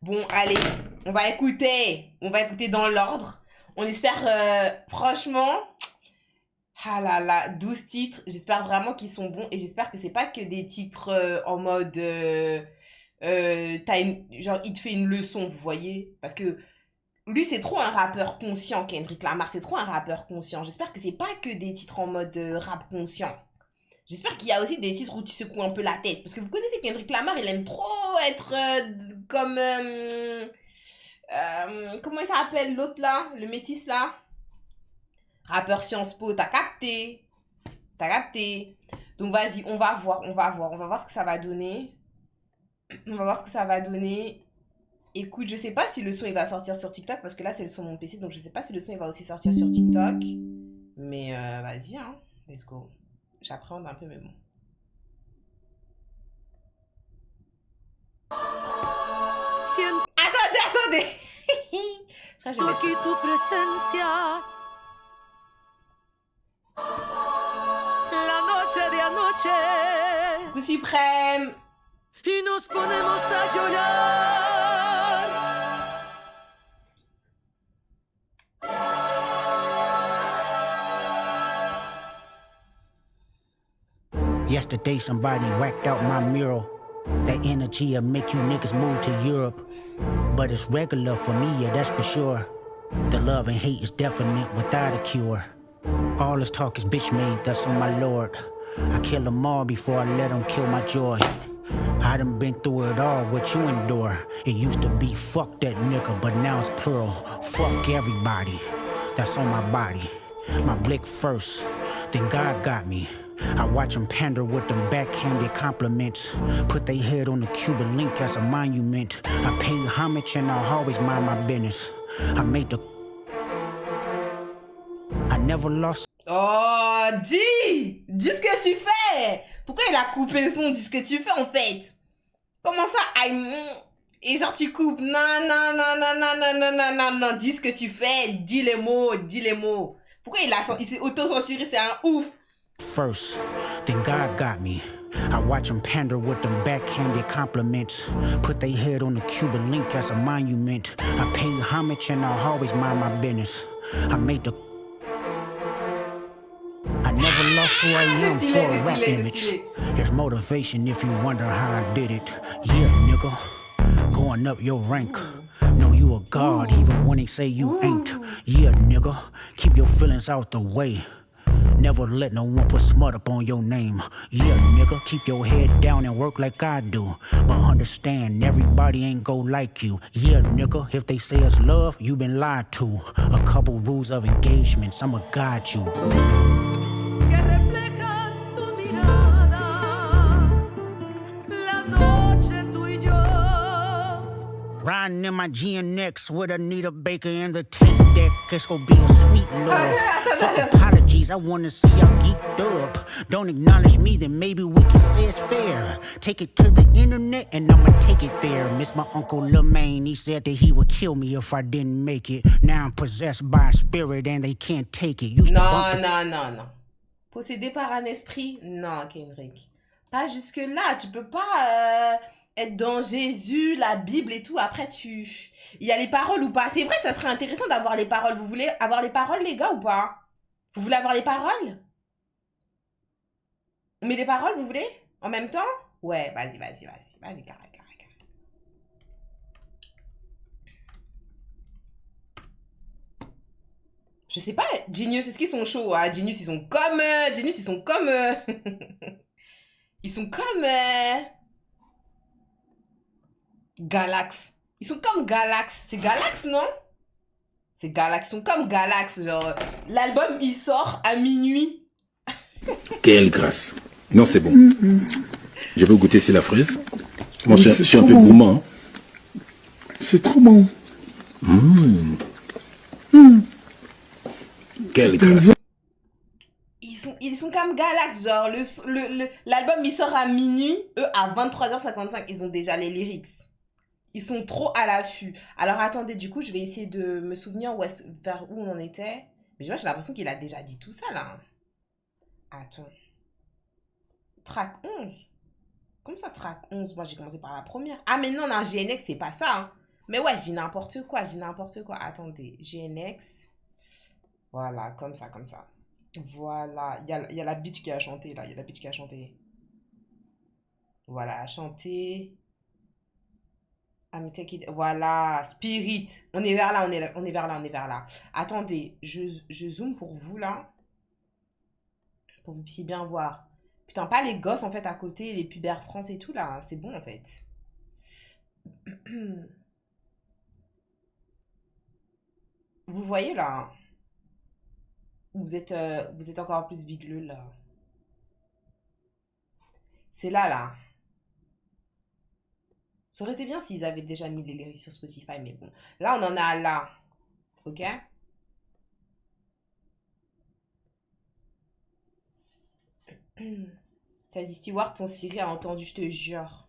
Bon, allez, on va écouter. On va écouter dans l'ordre. On espère, franchement, ah là là, 12 titres. J'espère vraiment qu'ils sont bons et j'espère que c'est pas que des titres en mode, genre, il te fait une leçon, vous voyez? Parce que lui, c'est trop un rappeur conscient, Kendrick Lamar. C'est trop un rappeur conscient. J'espère que c'est pas que des titres en mode rap conscient. J'espère qu'il y a aussi des titres où tu secoues un peu la tête. Parce que vous connaissez Kendrick Lamar, il aime trop être comme... comment il s'appelle l'autre là? Le métis là? Rappeur Sciences Po, t'as capté? T'as capté? Donc vas-y, on va voir, on va voir. On va voir ce que ça va donner. On va voir ce que ça va donner. Écoute, je sais pas si le son il va sortir sur TikTok parce que là c'est le son de mon PC, donc je sais pas si le son il va aussi sortir sur TikTok. Mais vas-y, hein, let's go. J'appréhende un peu mes mots. Attendez, attendez. Je crois que je vais aquí mettre... tu presencia. La noche de anoche. Coup suprême. Y nos ponemos a llorar. Yesterday somebody whacked out my mural. That energy'll make you niggas move to Europe. But it's regular for me, yeah, that's for sure. The love and hate is definite without a cure. All this talk is bitch made, that's on my lord. I kill them all before I let them kill my joy. I done been through it all, what you endure. It used to be fuck that nigga, but now it's plural. Fuck everybody, that's on my body. My blick first, then God got me. I watch them pander with them backhanded compliments. Put their head on the Cuban link as a monument. I pay homage and I'll always mind my business. I made the... I never lost... Oh, dis! Dis ce que tu fais! Pourquoi il a coupé le son? Dis ce que tu fais en fait! Comment ça? Et genre tu coupes? Non, non, non, non, non, non, non, non, non, non, dis ce que tu fais! Dis les mots, dis les mots! Pourquoi il s'est auto-censuré? C'est un ouf! First, then God got me. I watch them pander with them backhanded compliments. Put their head on the Cuban link as a monument. I pay homage and I'll always mind my business. I made the... I never lost who I am for a rap image. There's motivation if you wonder how I did it. Yeah, nigga, going up your rank. Know you a god even when they say you ain't. Yeah, nigga, keep your feelings out the way. Never let no one put smut up on your name. Yeah, nigga, keep your head down and work like I do. But understand, everybody ain't go like you. Yeah, nigga, if they say it's love, you been lied to. A couple rules of engagements, I'ma guide you. Que reflejan tu mirada. La noche tú y yo. Riding in my GNX with Anita Baker and the tape deck. It's gonna be a sweet love. Fuck apologies, I wanna see y'all geeked up. Don't acknowledge me, then maybe we can say it's fair. Take it to the internet and I'ma take it there. Miss my uncle Lemaine, he said that he would kill me if I didn't make it. Now I'm possessed by a spirit and they can't take it. Non, non, non, non. Possédé par un esprit? Non, Kendrick. Pas jusque-là. Tu peux pas être dans Jésus, la Bible et tout. Après, il y a les paroles ou pas? C'est vrai que ça serait intéressant d'avoir les paroles. Vous voulez avoir les paroles, les gars, ou pas? Vous voulez avoir les paroles? On met les paroles, vous voulez? En même temps? Ouais, vas-y, vas-y, vas-y. Vas-y, carré, carré, carré. Je sais pas, Genius, est-ce qu'ils sont chauds? Hein? Genius, ils sont comme... Genius, ils sont comme... ils sont comme... Galax. Ils sont comme Galax. C'est Galax, non? C'est Galax. Ils sont comme Galax. Genre, l'album, il sort à minuit. Quelle grâce. Non, c'est bon. Je vais goûter, c'est la fraise. Moi, Oui, je suis un peu gourmand. Hein. C'est trop bon. Quelle grâce. Ils sont comme Galax. Genre, l'album, il sort à minuit. Eux, à 23h55, ils ont déjà les lyrics. Ils sont trop à l'affût. Alors, attendez, du coup, je vais essayer de me souvenir vers où on en était. Mais moi, j'ai l'impression qu'il a déjà dit tout ça, là. Attends. Track 11. Comme ça, track 11? Moi, j'ai commencé par la première. Ah, mais non, non, GNX, c'est pas ça. Hein. Mais ouais, je dis n'importe quoi, je dis n'importe quoi. Attendez, GNX. Voilà, comme ça, comme ça. Voilà, il y a la bitch qui a chanté, là. Il y a la bitch qui a chanté. Voilà, a chanté. I'm take it. Voilà, Spirit. On est vers là, on est vers là, on est vers là. Attendez, je zoome pour vous, là. Pour que vous puissiez bien voir. Putain, pas les gosses, en fait, à côté, les pubères France et tout, là. C'est bon, en fait. Vous voyez, là. Vous êtes encore plus bigleux, là. C'est là, là. Ça aurait été bien s'ils avaient déjà mis les lyrics sur Spotify, mais bon. Là, on en a là. Ok? Tazzy Stewart, ton Siri a entendu, je te jure.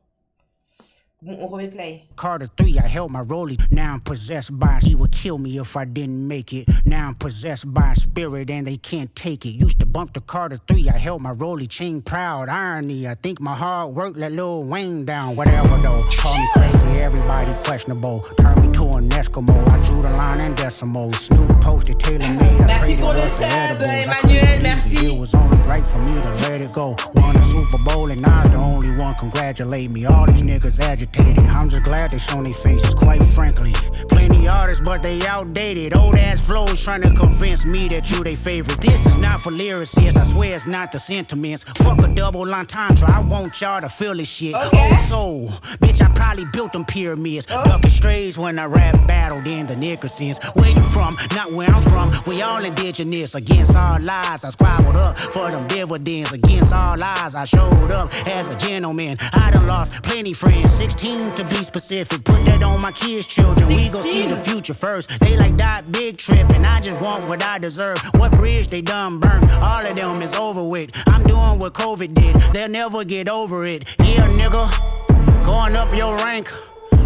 Bon, on remet play. Carter 3, I held my rollie. Now I'm possessed by, he would kill me if I didn't make it. Now I'm possessed by a spirit and they can't take it. Used to bump the Carter 3, I held my rollie. Chain proud, irony. I think my hard work let Lil Wayne down. Whatever though, call me crazy, everybody questionable. Turn me to an Eskimo, I drew the line in decimal. Snoop posted, Taylor made. Merci pour le sub, Emmanuel, merci. It was only right for me to let it go. Won a Super Bowl and I'm the only one congratulate me. All these niggas agitated. I'm just glad they shown their faces, quite frankly. Plenty artists, but they outdated. Old ass flows trying to convince me that you they favorite. This is not for lyricists, I swear it's not the sentiments. Fuck a double entendre, I want y'all to feel this shit. Okay. Old soul, bitch, I probably built them pyramids. Ducking strays when I rap battled in the Nickersons. Where you from? Not where I'm from. We all indigenous. Against all lies, I squabbled up for them dividends. Against all lies, I showed up as a gentleman. I done lost plenty friends, 16 to be specific. Put that on my kids' children. 16. We gon' see the future first. They like that big trip, and I just want what I deserve. What bridge they done burned? All of them is over with. I'm doing what COVID did. They'll never get over it. Yeah, nigga, going up your rank.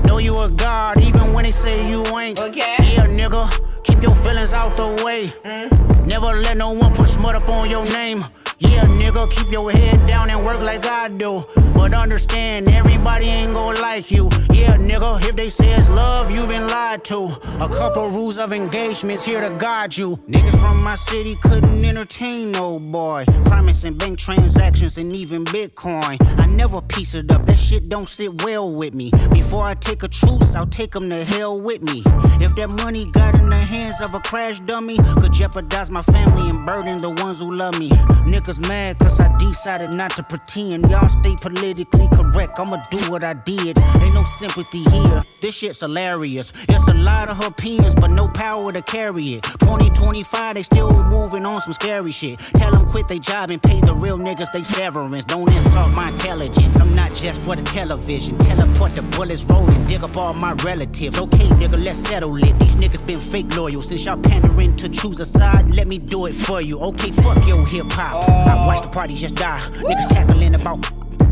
Know you a god, even when they say you ain't. Okay. Yeah, nigga, keep your feelings out the way. Never let no one put smut up on your name. Yeah, nigga, keep your head down and work like I do. But understand, everybody ain't gon' like you. Yeah, nigga, if they say it's love, you been lied to. A couple rules of engagements here to guide you. Niggas from my city couldn't entertain no boy. Promising bank transactions and even Bitcoin. I never piece it up, that shit don't sit well with me. Before I take a truce, I'll take them to hell with me. If that money got in the hands of a crash dummy, could jeopardize my family and burden the ones who love me. Niggas mad cause I decided not to pretend. Y'all stay politically correct, I'ma do what I did. Ain't no sympathy here, this shit's hilarious. It's a lot of opinions but no power to carry it. 2025 they still moving on some scary shit. Tell them quit they job and pay the real niggas they severance. Don't insult my intelligence, I'm not just for the television. Teleport the bullets rolling, dig up all my relatives. Okay nigga, let's settle it. These niggas been fake loyal. Since y'all pandering to choose a side, let me do it for you. Okay, fuck your hip hop. I watch the party just die. Niggas cackling about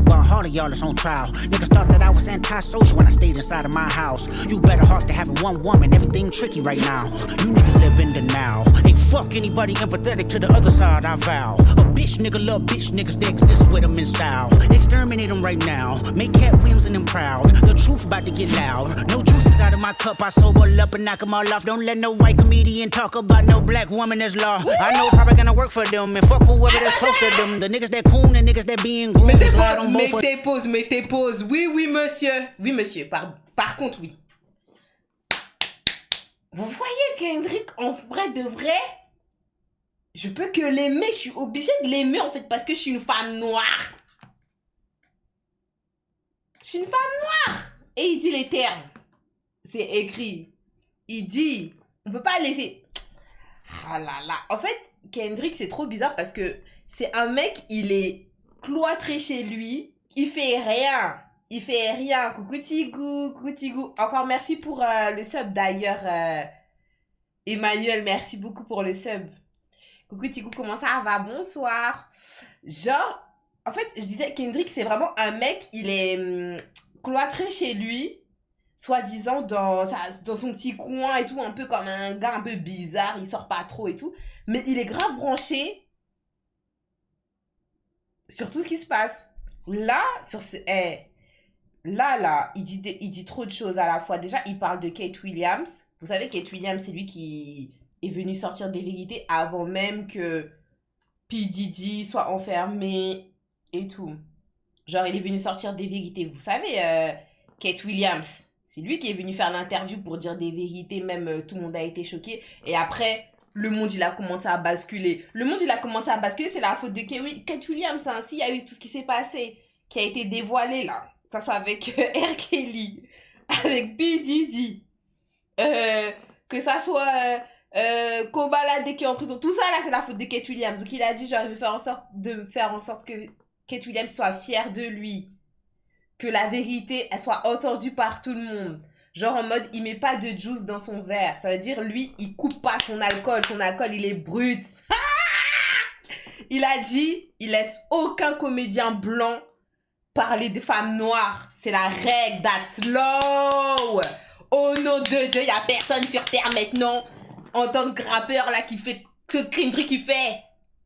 while all of y'all is on trial. Niggas thought that I was antisocial when I stayed inside of my house. You better off to having one woman, everything tricky right now. You niggas live in denial. Ain't fuck anybody empathetic to the other side, I vow. A bitch nigga love bitch niggas, they exist with them in style. Exterminate them right now, make Cat Williams and them proud. The truth about to get loud. No juices out of my cup, I sober up and knock them all off. Don't let no white comedian talk about no black woman as law. I know probably gonna work for them and fuck whoever that's close to them. The niggas that coon and niggas that being groomed. Mettez pause. Oui, oui, monsieur. Oui, monsieur. Par contre, oui. Vous voyez Kendrick, en vrai de vrai, je peux que l'aimer. Je suis obligée de l'aimer, en fait, parce que je suis une femme noire. Je suis une femme noire. Et il dit les termes. C'est écrit. Il dit, on peut pas laisser... Ah là là. En fait, Kendrick, c'est trop bizarre parce que c'est un mec, il est cloîtré chez lui. Il fait rien. Il fait rien. Coucou Tigou, coucou Tigou. Encore merci pour le sub d'ailleurs. Emmanuel, merci beaucoup pour le sub. Coucou Tigou, comment ça va? Bonsoir. Genre, en fait, je disais, Kendrick, c'est vraiment un mec, il est cloîtré chez lui, soi-disant dans son petit coin et tout, un peu comme un gars un peu bizarre, il sort pas trop et tout. Mais il est grave branché sur tout ce qui se passe. Là, sur ce... là, il dit trop de choses à la fois. Déjà, il parle de Kate Williams. Vous savez, Kate Williams, c'est lui qui est venu sortir des vérités avant même que P. Diddy soit enfermé et tout. Genre, il est venu sortir des vérités. Vous savez, Kate Williams, c'est lui qui est venu faire l'interview pour dire des vérités. Même tout le monde a été choqué. Et après, le monde, il a commencé à basculer. Le monde, il a commencé à basculer. C'est la faute de Kate Williams. Hein. S'il y a eu tout ce qui s'est passé, qui a été dévoilé là. Ça soit avec R. Kelly, avec P. Diddy, que ça soit Kobalade qui est en prison. Tout ça là, c'est la faute de Kate Williams. Donc il a dit, genre, je vais faire en sorte que Kate Williams soit fière de lui. Que la vérité, elle soit entendue par tout le monde. Genre en mode, il met pas de juice dans son verre. Ça veut dire, lui, il coupe pas son alcool. Son alcool, il est brut. Il a dit, il laisse aucun comédien blanc parler des femmes noires. C'est la règle, that's law. Au nom de Dieu, il y a personne sur Terre maintenant, en tant que rappeur là, qui fait ce Kendrick qui fait.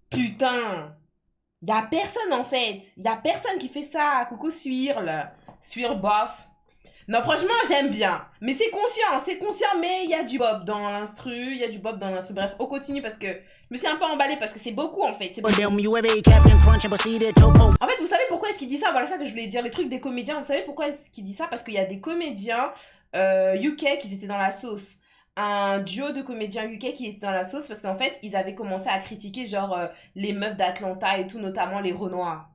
Putain. Il y a personne en fait. Il y a personne qui fait ça. Coucou Swirl. Swirl bof. Non, franchement, j'aime bien. Mais c'est conscient, mais il y a du bop dans l'instru. Bref, on continue parce que je me suis un peu emballée parce que c'est beaucoup en fait. En fait, vous savez pourquoi est-ce qu'il dit ça? Voilà ça que je voulais dire. Les trucs des comédiens, vous savez pourquoi est-ce qu'il dit ça? Parce qu'il y a des comédiens UK qui étaient dans la sauce. Un duo de comédiens UK qui étaient dans la sauce parce qu'en fait, ils avaient commencé à critiquer genre les meufs d'Atlanta et tout, notamment les Renoirs.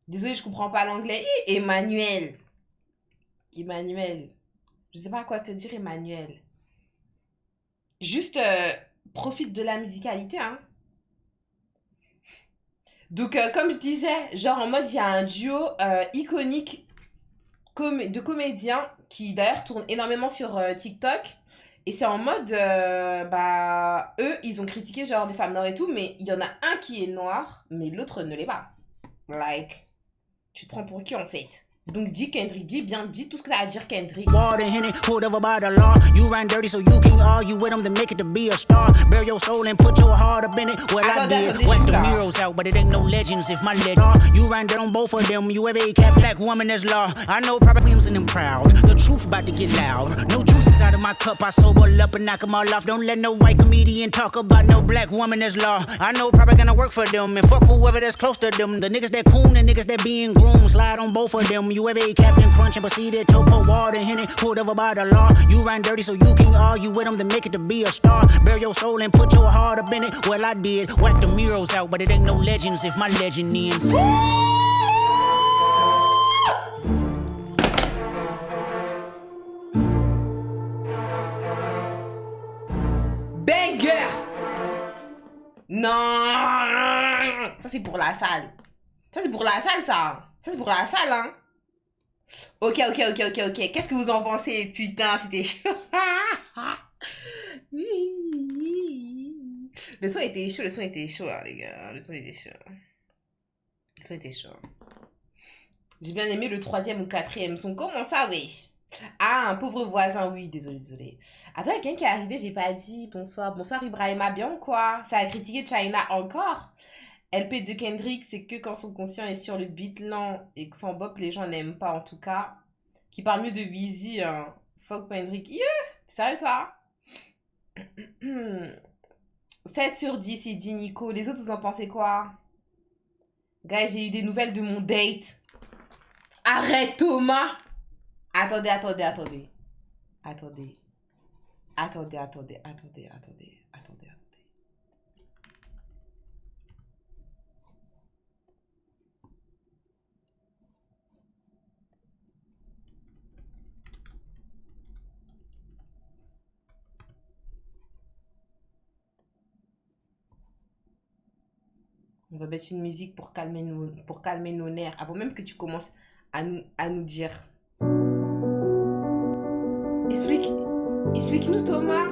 Désolée, je comprends pas l'anglais. Emmanuel. Je sais pas quoi te dire, Emmanuel. Juste, profite de la musicalité, hein. Donc, comme je disais, genre en mode, il y a un duo iconique de comédiens qui d'ailleurs tourne énormément sur TikTok. Et c'est en mode, eux, ils ont critiqué genre des femmes noires et tout, mais il y en a un qui est noir, mais l'autre ne l'est pas. Like, tu te prends pour qui en fait? Donc dis Kendrick, dis tout ce que t'as à dire Kendrick. Water in it, pulled over by the law. You ran dirty so you can't argue with them to make it to be a star. Bury your soul and put your heart up in it. Well, I did. Whack the murals out, but it ain't no legends if my legend are. You ran dirt on both of them. You ever cat black woman that's law. I know Papa Williams and them proud. The truth about to get loud. No juice inside of my cup. I sober up and knock them all off. Don't let no white comedian talk about no black woman that's law. I know Papa gonna work for them and fuck whoever that's close to them. The niggas that coon and niggas that being groomed. Slide on both of them. You ever Captain Crunch and proceeded to pour water in it, pulled over by the law. You ran dirty so you can't argue with them to make it to be a star. Bury your soul and put your heart up in it. Well, I did. Whack the murals out, but it ain't no legends if my legend ends. Banger! Non! Ça, c'est pour la salle. Ça, c'est pour la salle, ça. Ça, c'est pour la salle, hein. Ok. Qu'est-ce que vous en pensez? Putain, c'était chaud. Le son était chaud, hein, les gars. Le son était chaud. J'ai bien aimé le 3e ou 4e son. Comment ça, wesh? Ah, un pauvre voisin, oui, désolé. Attends, il y a quelqu'un qui est arrivé, j'ai pas dit bonsoir. Bonsoir Ibrahima, bien ou quoi? Ça a critiqué China encore? LP de Kendrick, c'est que quand son conscient est sur le beat lent et que son bop, les gens n'aiment pas en tout cas. Qui parle mieux de Weezy, hein. Fuck Kendrick. Yeah! Sérieux toi? 7 sur 10, il dit Nico. Les autres, vous en pensez quoi? Guys, j'ai eu des nouvelles de mon date. Arrête Thomas! Attendez. On va mettre une musique pour calmer nos nerfs. Avant même que tu commences à nous dire. Explique-nous Thomas.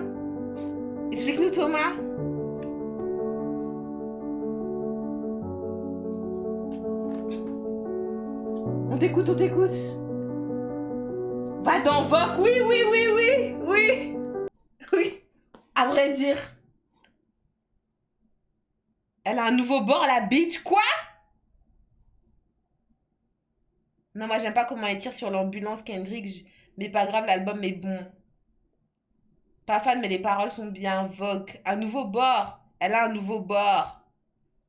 On t'écoute. Va dans Vogue. Oui. À vrai dire. Elle a un nouveau bord, la bitch. Quoi? Non, moi, j'aime pas comment elle tire sur l'ambulance, Kendrick. Mais pas grave, l'album est bon. Pas fan, mais les paroles sont bien. Vogue. Un nouveau bord. Elle a un nouveau bord.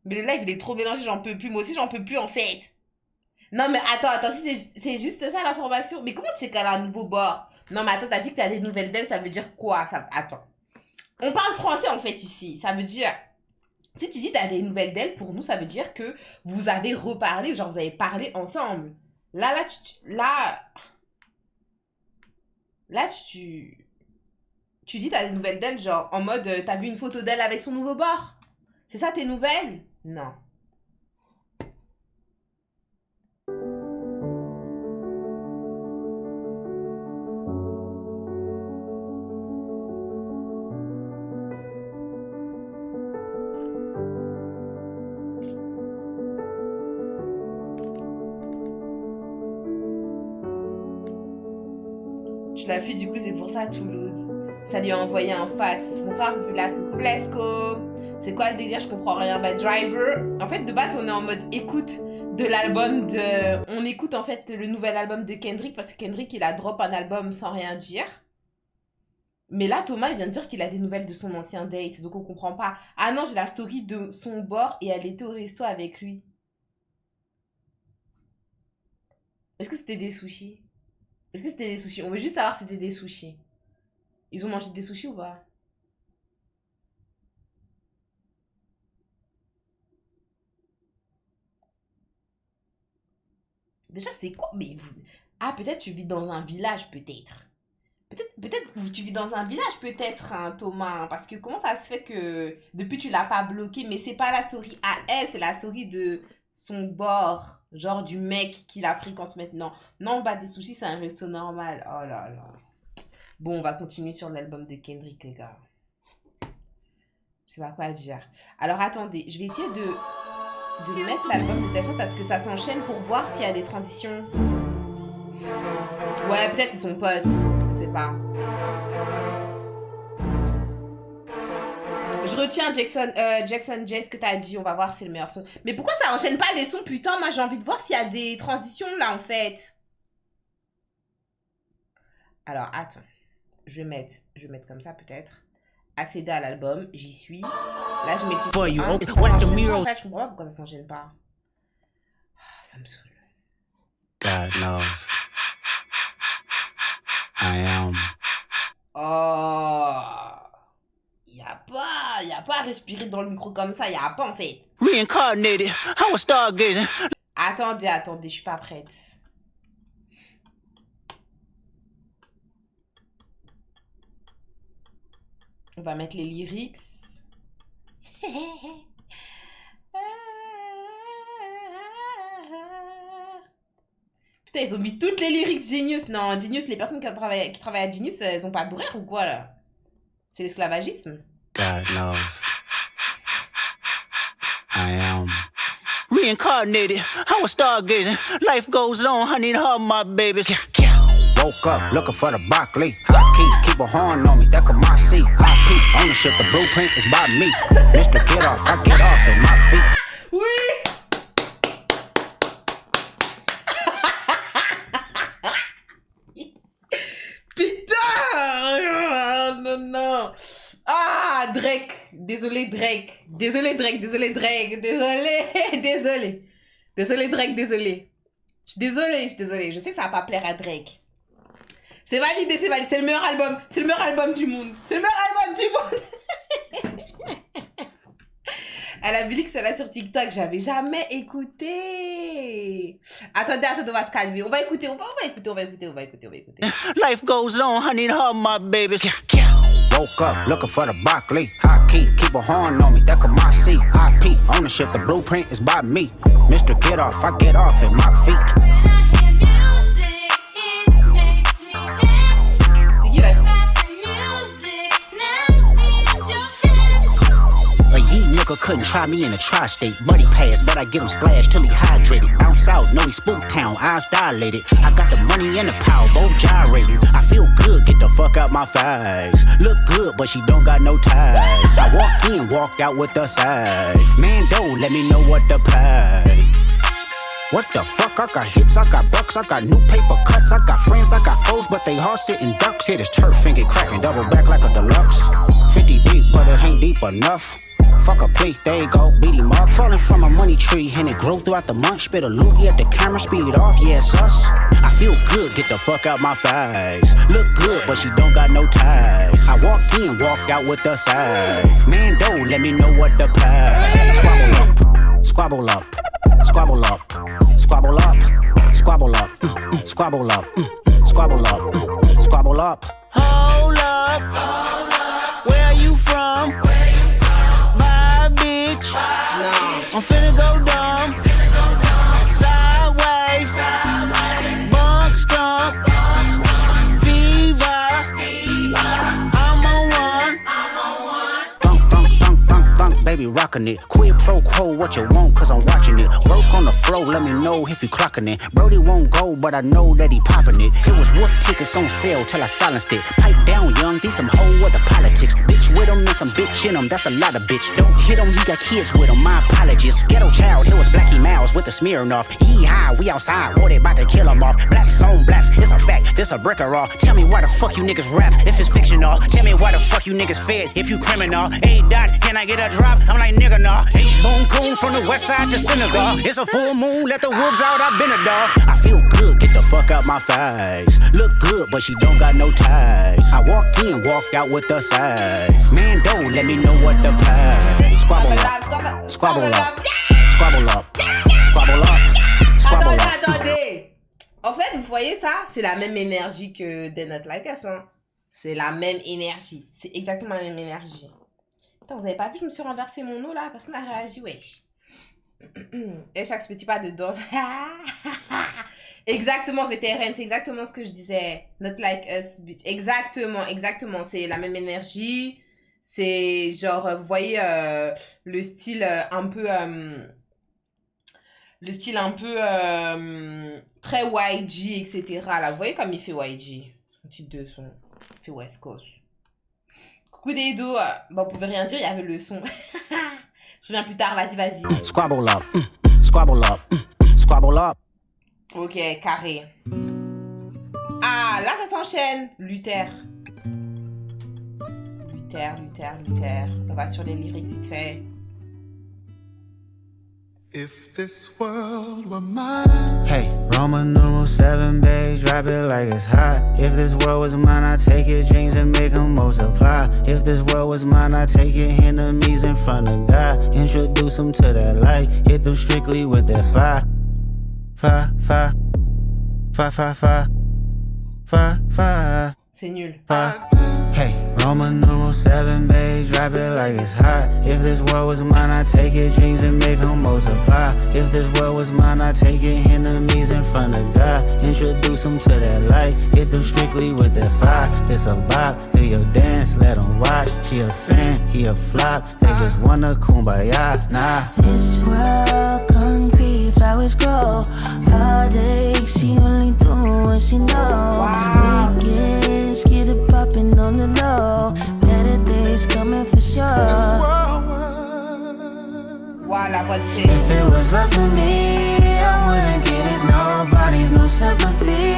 Mais le live, il est trop mélangé, j'en peux plus. Moi aussi, j'en peux plus, en fait. Non, mais attends, si c'est juste ça, l'information. Mais comment tu sais qu'elle a un nouveau bord? Non, mais attends, t'as dit que t'as des nouvelles d'elle, ça veut dire quoi? Attends. On parle français, en fait, ici. Ça veut dire... Si tu dis t'as des nouvelles d'elle, pour nous, ça veut dire que vous avez reparlé, genre vous avez parlé ensemble. Là, tu dis t'as des nouvelles d'elle, genre en mode t'as vu une photo d'elle avec son nouveau bord. C'est ça tes nouvelles? Non. Je la fuis, du coup, c'est pour ça, Toulouse. Ça lui a envoyé un fax. Bonsoir, Populace, coucou, Blesco. C'est quoi le délire? Je comprends rien. Bah, Driver. En fait, de base, on est en mode écoute de l'album de... On écoute, en fait, le nouvel album de Kendrick parce que Kendrick, il a drop un album sans rien dire. Mais là, Thomas, il vient de dire qu'il a des nouvelles de son ancien date. Donc, on comprend pas. Ah non, j'ai la story de son bord et elle était au resto avec lui. Est-ce que c'était des sushis? Est-ce que c'était des sushis? On veut juste savoir si c'était des sushis. Ils ont mangé des sushis ou pas? Déjà, c'est quoi? Mais ah, peut-être tu vis dans un village, peut-être. Peut-être tu vis dans un village, peut-être, hein, Thomas. Parce que comment ça se fait que depuis tu l'as pas bloqué? Mais c'est pas la story à elle, c'est la story de son bord. Genre du mec qui la fréquente maintenant. Non, bah des sushis, c'est un resto normal. Oh là là. Bon, on va continuer sur l'album de Kendrick, les gars. Je sais pas quoi dire. Alors, attendez. Je vais essayer de mettre l'album de telle sorte à ce que ça s'enchaîne pour voir s'il y a des transitions. Ouais, peut-être ils sont potes. Je sais pas. Je retiens Jackson J, ce que t'as dit. On va voir si c'est le meilleur son. Mais pourquoi ça enchaîne pas les sons? Putain, moi j'ai envie de voir s'il y a des transitions là en fait. Alors, attends. Je vais mettre comme ça peut-être. Accéder à l'album. J'y suis. Là, je mets le titre. En fait, je comprends pas pourquoi ça s'enchaîne pas. Oh, ça me saoule. God knows. I am. Oh. Y a pas à respirer dans le micro comme ça. Y a pas en fait. Reincarnated. I was stargazing. Attendez, je suis pas prête. On va mettre les lyrics. Putain, ils ont mis toutes les lyrics Genius. Non, Genius, les personnes qui travaillent à Genius, elles ont pas d'horaire ou quoi là? C'est l'esclavagisme. God knows. I am. Reincarnated. I was stargazing. Life goes on. I need her, my babies. Woke up looking for the broccoli. Keep a horn on me, that could my seat. IP ownership, the blueprint is by me. Mr. Get off, I get off at my feet. Oui. Putain. Non. Ah, Drake. Désolé, Drake. Désolé, Drake. Désolé, Drake. Je suis désolée. Je sais que ça va pas plaire à Drake. C'est validé. C'est le meilleur album. C'est le meilleur album du monde. Elle a dit que c'est là sur TikTok. J'avais jamais écouté. Attendez, on va se calmer. On va écouter. Life goes on, I need her, my babies. Woke up looking for the broccoli. Keep a horn on me, that could my seat. IP ownership, the blueprint is by me. Mr. Get off, I get off at my feet. Nigga couldn't try me in a tri-state. Buddy pass, but I get him splashed till he hydrated. Bounce out, know he spook town, eyes dilated. I got the money and the power, both gyrating. I feel good, get the fuck out my face. Look good, but she don't got no ties. I walked in, walked out with the size. Man, don't let me know what the price. What the fuck? I got hits, I got bucks, I got new paper cuts, I got friends, I got foes, but they all sitting ducks. Hit his turf and get cracking, double back like a deluxe. 50 deep, but it ain't deep enough. Fuck a plea, there you go, beat him up. Falling from a money tree, and it grew throughout the month. Spit a loogie at the camera, speed it off, yeah, it's us. I feel good, get the fuck out my face. Look good, but she don't got no ties. I walk in, walk out with the size. Man, don't let me know what the pass. Squabble up, squabble up, squabble up, squabble up, squabble up, squabble up, squabble up. Hold up, where you from? My bitch, I'm finna go dumb. Sideways, bunk skunk, fever. I'm on one. Thunk, baby, rockin' it. Quid pro quo, what you want, cause I'm watching it. Work on the floor, let me know if you clockin' it. Brody won't go, but I know that he poppin' it. It was wolf tickets on sale till I silenced it. Pipe down, young, these some whole other politics. Bitch with him and some bitch in him, that's a lot of bitch. Don't hit him, he got kids with him, my apologies. Ghetto child, here was Blackie Miles with the Smirnoff. He high, we outside, war they about to kill him off. Blaps on blaps, it's a fact, this a brick or raw. Tell me why the fuck you niggas rap if it's fictional. Tell me why the fuck you niggas fed if you criminal. Hey dot, can I get a drop? I'm like nigga nah. H-Bone coon from the west side to Senegal. It's a full moon, let the wolves out, I've been a dog. I feel good, get the fuck out my face. Look good, but she don't got no ties. I walk in, walk out with the size. Man, don't let me know what the pass. Squabble up, squabble up, squabble up, squabble up, squabble up. Attendez. En fait, vous voyez ça? C'est la même énergie que They Not Like Us, hein. C'est la même énergie. C'est exactement la même énergie. Attends, vous avez pas vu, je me suis renversé mon eau là, personne n'a réagi, wesh. Et chaque petit pas de danse. Exactement, VTRN, c'est exactement ce que je disais. Not Like Us, bitch. Exactement, c'est la même énergie. C'est genre, vous voyez le style un peu... le style un peu très YG, etc. Là, vous voyez comme il fait YG. Le type de son. Il fait West Coast. Coucou des dos. Bon, vous pouvez rien dire, il y avait le son. Je reviens plus tard, vas-y. Squabble up, squabble up, squabble up. Ok, carré. Ah, là, ça s'enchaîne. Luther. On va sur les lyrics vite fait. If this world were mine. Hey, Roman numeral 7, babe, drop it like it's hot. If this world was mine, I'd take your dreams and make them multiply. If this world was mine, I'd take your enemies in front of God. Introduce them to that light, hit them strictly with that fire. Fire. C'est nul. Hey, Roman numeral 7, babe, drop it like it's hot. If this world was mine, I'd take your dreams and make them multiply. If this world was mine, I'd take your enemies in front of God. Introduce them to that light, hit them strictly with that fire. This a vibe, do your dance, let them watch. She a fan, he a flop, they just wanna kumbaya, nah. This world concrete, flowers grow. All day, she only do what she know. Weekends, get it poppin' on the low. Better days coming for sure. Wow, la voix de C. If it was up to me, I wouldn't give it nobody's no sympathy.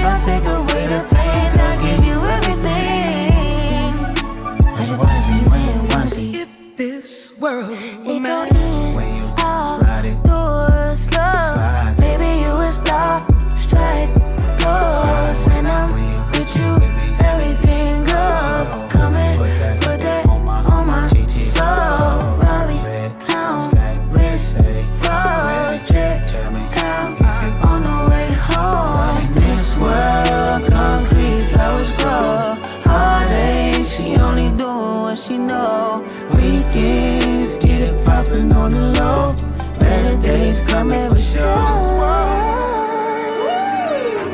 I'll take away the pain, I'll give you everything. I just wanna see when, wanna see. If this world were It go mine. in, out, door, slow. Maybe you was lost, strike, close. And I'm with you, everything goes. Come and put that on my soul. Bobby, clown, wrist, froze, check, down, on the way home. This world, concrete, flowers grow. All day, she only doing what she know. Weekends, get it poppin' on the low. Better days coming for sure.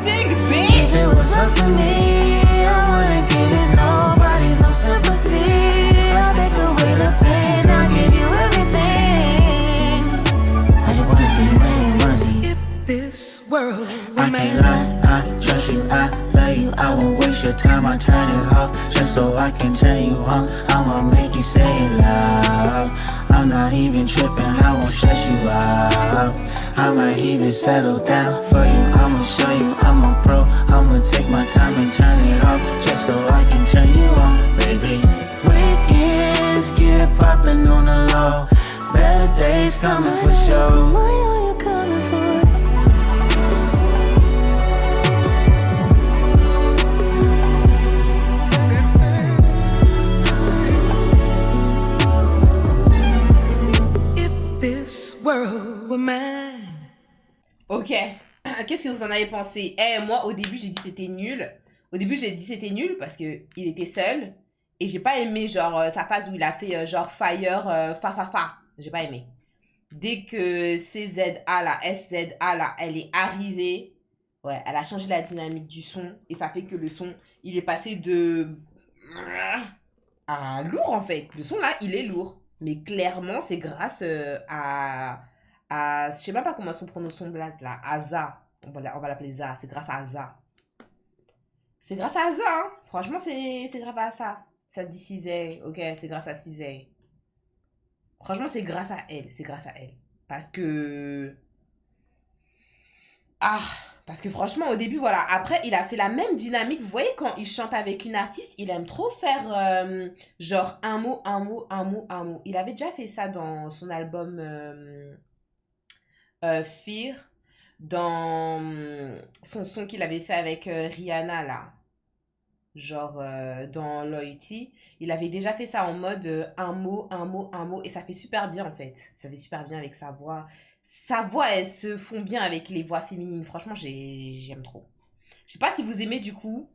Sing, If bitch! it was up to me, I wouldn't give it nobody no sympathy. I'll take away the pain, I'll give you everything. I just wanna see when, wanna see. If this world were I mine. can't lie, I trust you, I love you. I won't waste your time, I turn it off just so I can turn you on. I'ma make you say it loud. I'm not even tripping, I won't stress you out. I might even settle down for you. I'ma show you I'm a pro. I'ma take my time and turn it off just so I can turn you on, baby. Weekends get it poppin' on the low. Better days coming for sure. I know you're coming for it. If this world were mine. Ok. Qu'est-ce que vous en avez pensé? Moi, au début, j'ai dit c'était nul. Au début, j'ai dit c'était nul parce que il était seul. Et j'ai pas aimé, genre, sa phase où il a fait, genre, fire, fa. J'ai pas aimé. Dès que CZA, là, SZA, là, elle est arrivée, ouais, elle a changé la dynamique du son. Et ça fait que le son, il est passé de... à lourd, en fait. Le son, là, il est lourd. Mais clairement, c'est grâce à... Je sais même pas comment est-ce qu'on prononce son blast, là. Aza. On va l'appeler Za. C'est grâce à Za. C'est grâce à Ça, hein. Franchement, c'est grave à ça. Ça se dit Cizay. Ok, c'est grâce à Cizay. Franchement, c'est grâce à elle. C'est grâce à elle. Parce que... parce que franchement, au début, voilà. Après, il a fait la même dynamique. Vous voyez, quand il chante avec une artiste, il aime trop faire genre un mot, un mot, un mot, un mot. Il avait déjà fait ça dans son album Fear. Dans son son qu'il avait fait avec Rihanna, là. Genre dans Loyalty. Il avait déjà fait ça en mode un mot, un mot, un mot. Et ça fait super bien, en fait. Ça fait super bien avec sa voix. Sa voix, elle se fond bien avec les voix féminines. Franchement, j'aime trop. Je sais pas si vous aimez, du coup.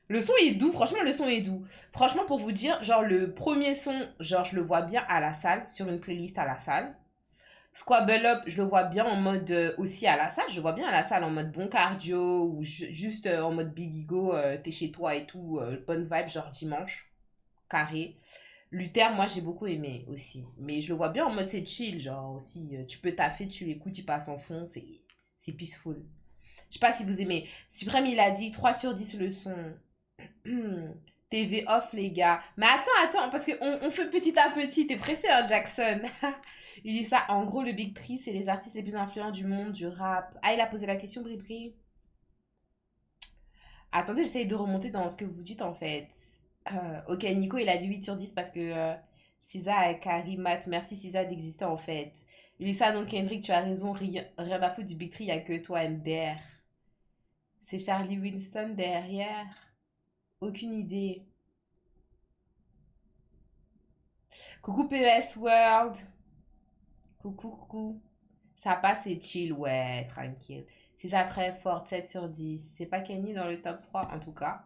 Le son est doux. Franchement, le son est doux. Franchement, pour vous dire, genre, le premier son, genre, je le vois bien à la salle. Sur une playlist à la salle. Squabble Up, je le vois bien en mode aussi à la salle. Je le vois bien à la salle en mode bon cardio ou juste en mode big ego, t'es chez toi et tout, bonne vibe, genre dimanche, carré. Luther, moi j'ai beaucoup aimé aussi. Mais je le vois bien en mode c'est chill, genre aussi, tu peux taffer, tu l'écoutes, il passe en fond, c'est peaceful. Je sais pas si vous aimez. Suprême, il a dit 3 sur 10 le son. TV off, les gars. Mais attends, parce qu'on fait petit à petit. T'es pressé, hein, Jackson? Il dit ça. En gros, le Big 3, c'est les artistes les plus influents du monde du rap. Ah, il a posé la question, Bribri. Attendez, j'essaye de remonter dans ce que vous dites, en fait. Ok, Nico, il a dit 8 sur 10 parce que Cisa et Karimat. Merci, Cisa, d'exister, en fait. Il dit ça, donc, Kendrick, tu as raison. Rien à foutre du Big 3, il n'y a que toi, MDR. C'est Charlie Winston derrière. Aucune idée. Coucou PES World. Coucou. Ça passe, c'est chill, ouais, tranquille. C'est ça très fort, 7 sur 10. C'est pas Kenny dans le top 3, en tout cas.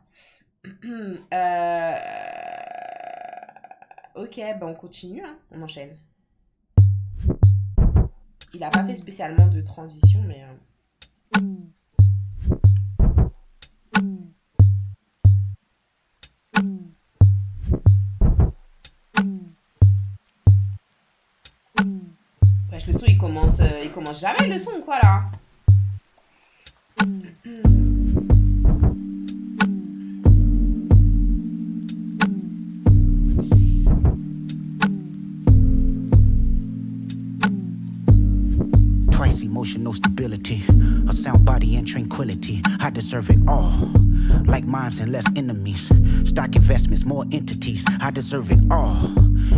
Ok, ben on continue, hein. On enchaîne. Il a pas fait spécialement de transition, mais... Wesh, le son il commence jamais le son ou quoi là? Twice emotional stability, a sound body and tranquility. I deserve it all. Like minds and less enemies. Stock investments, more entities. I deserve it all.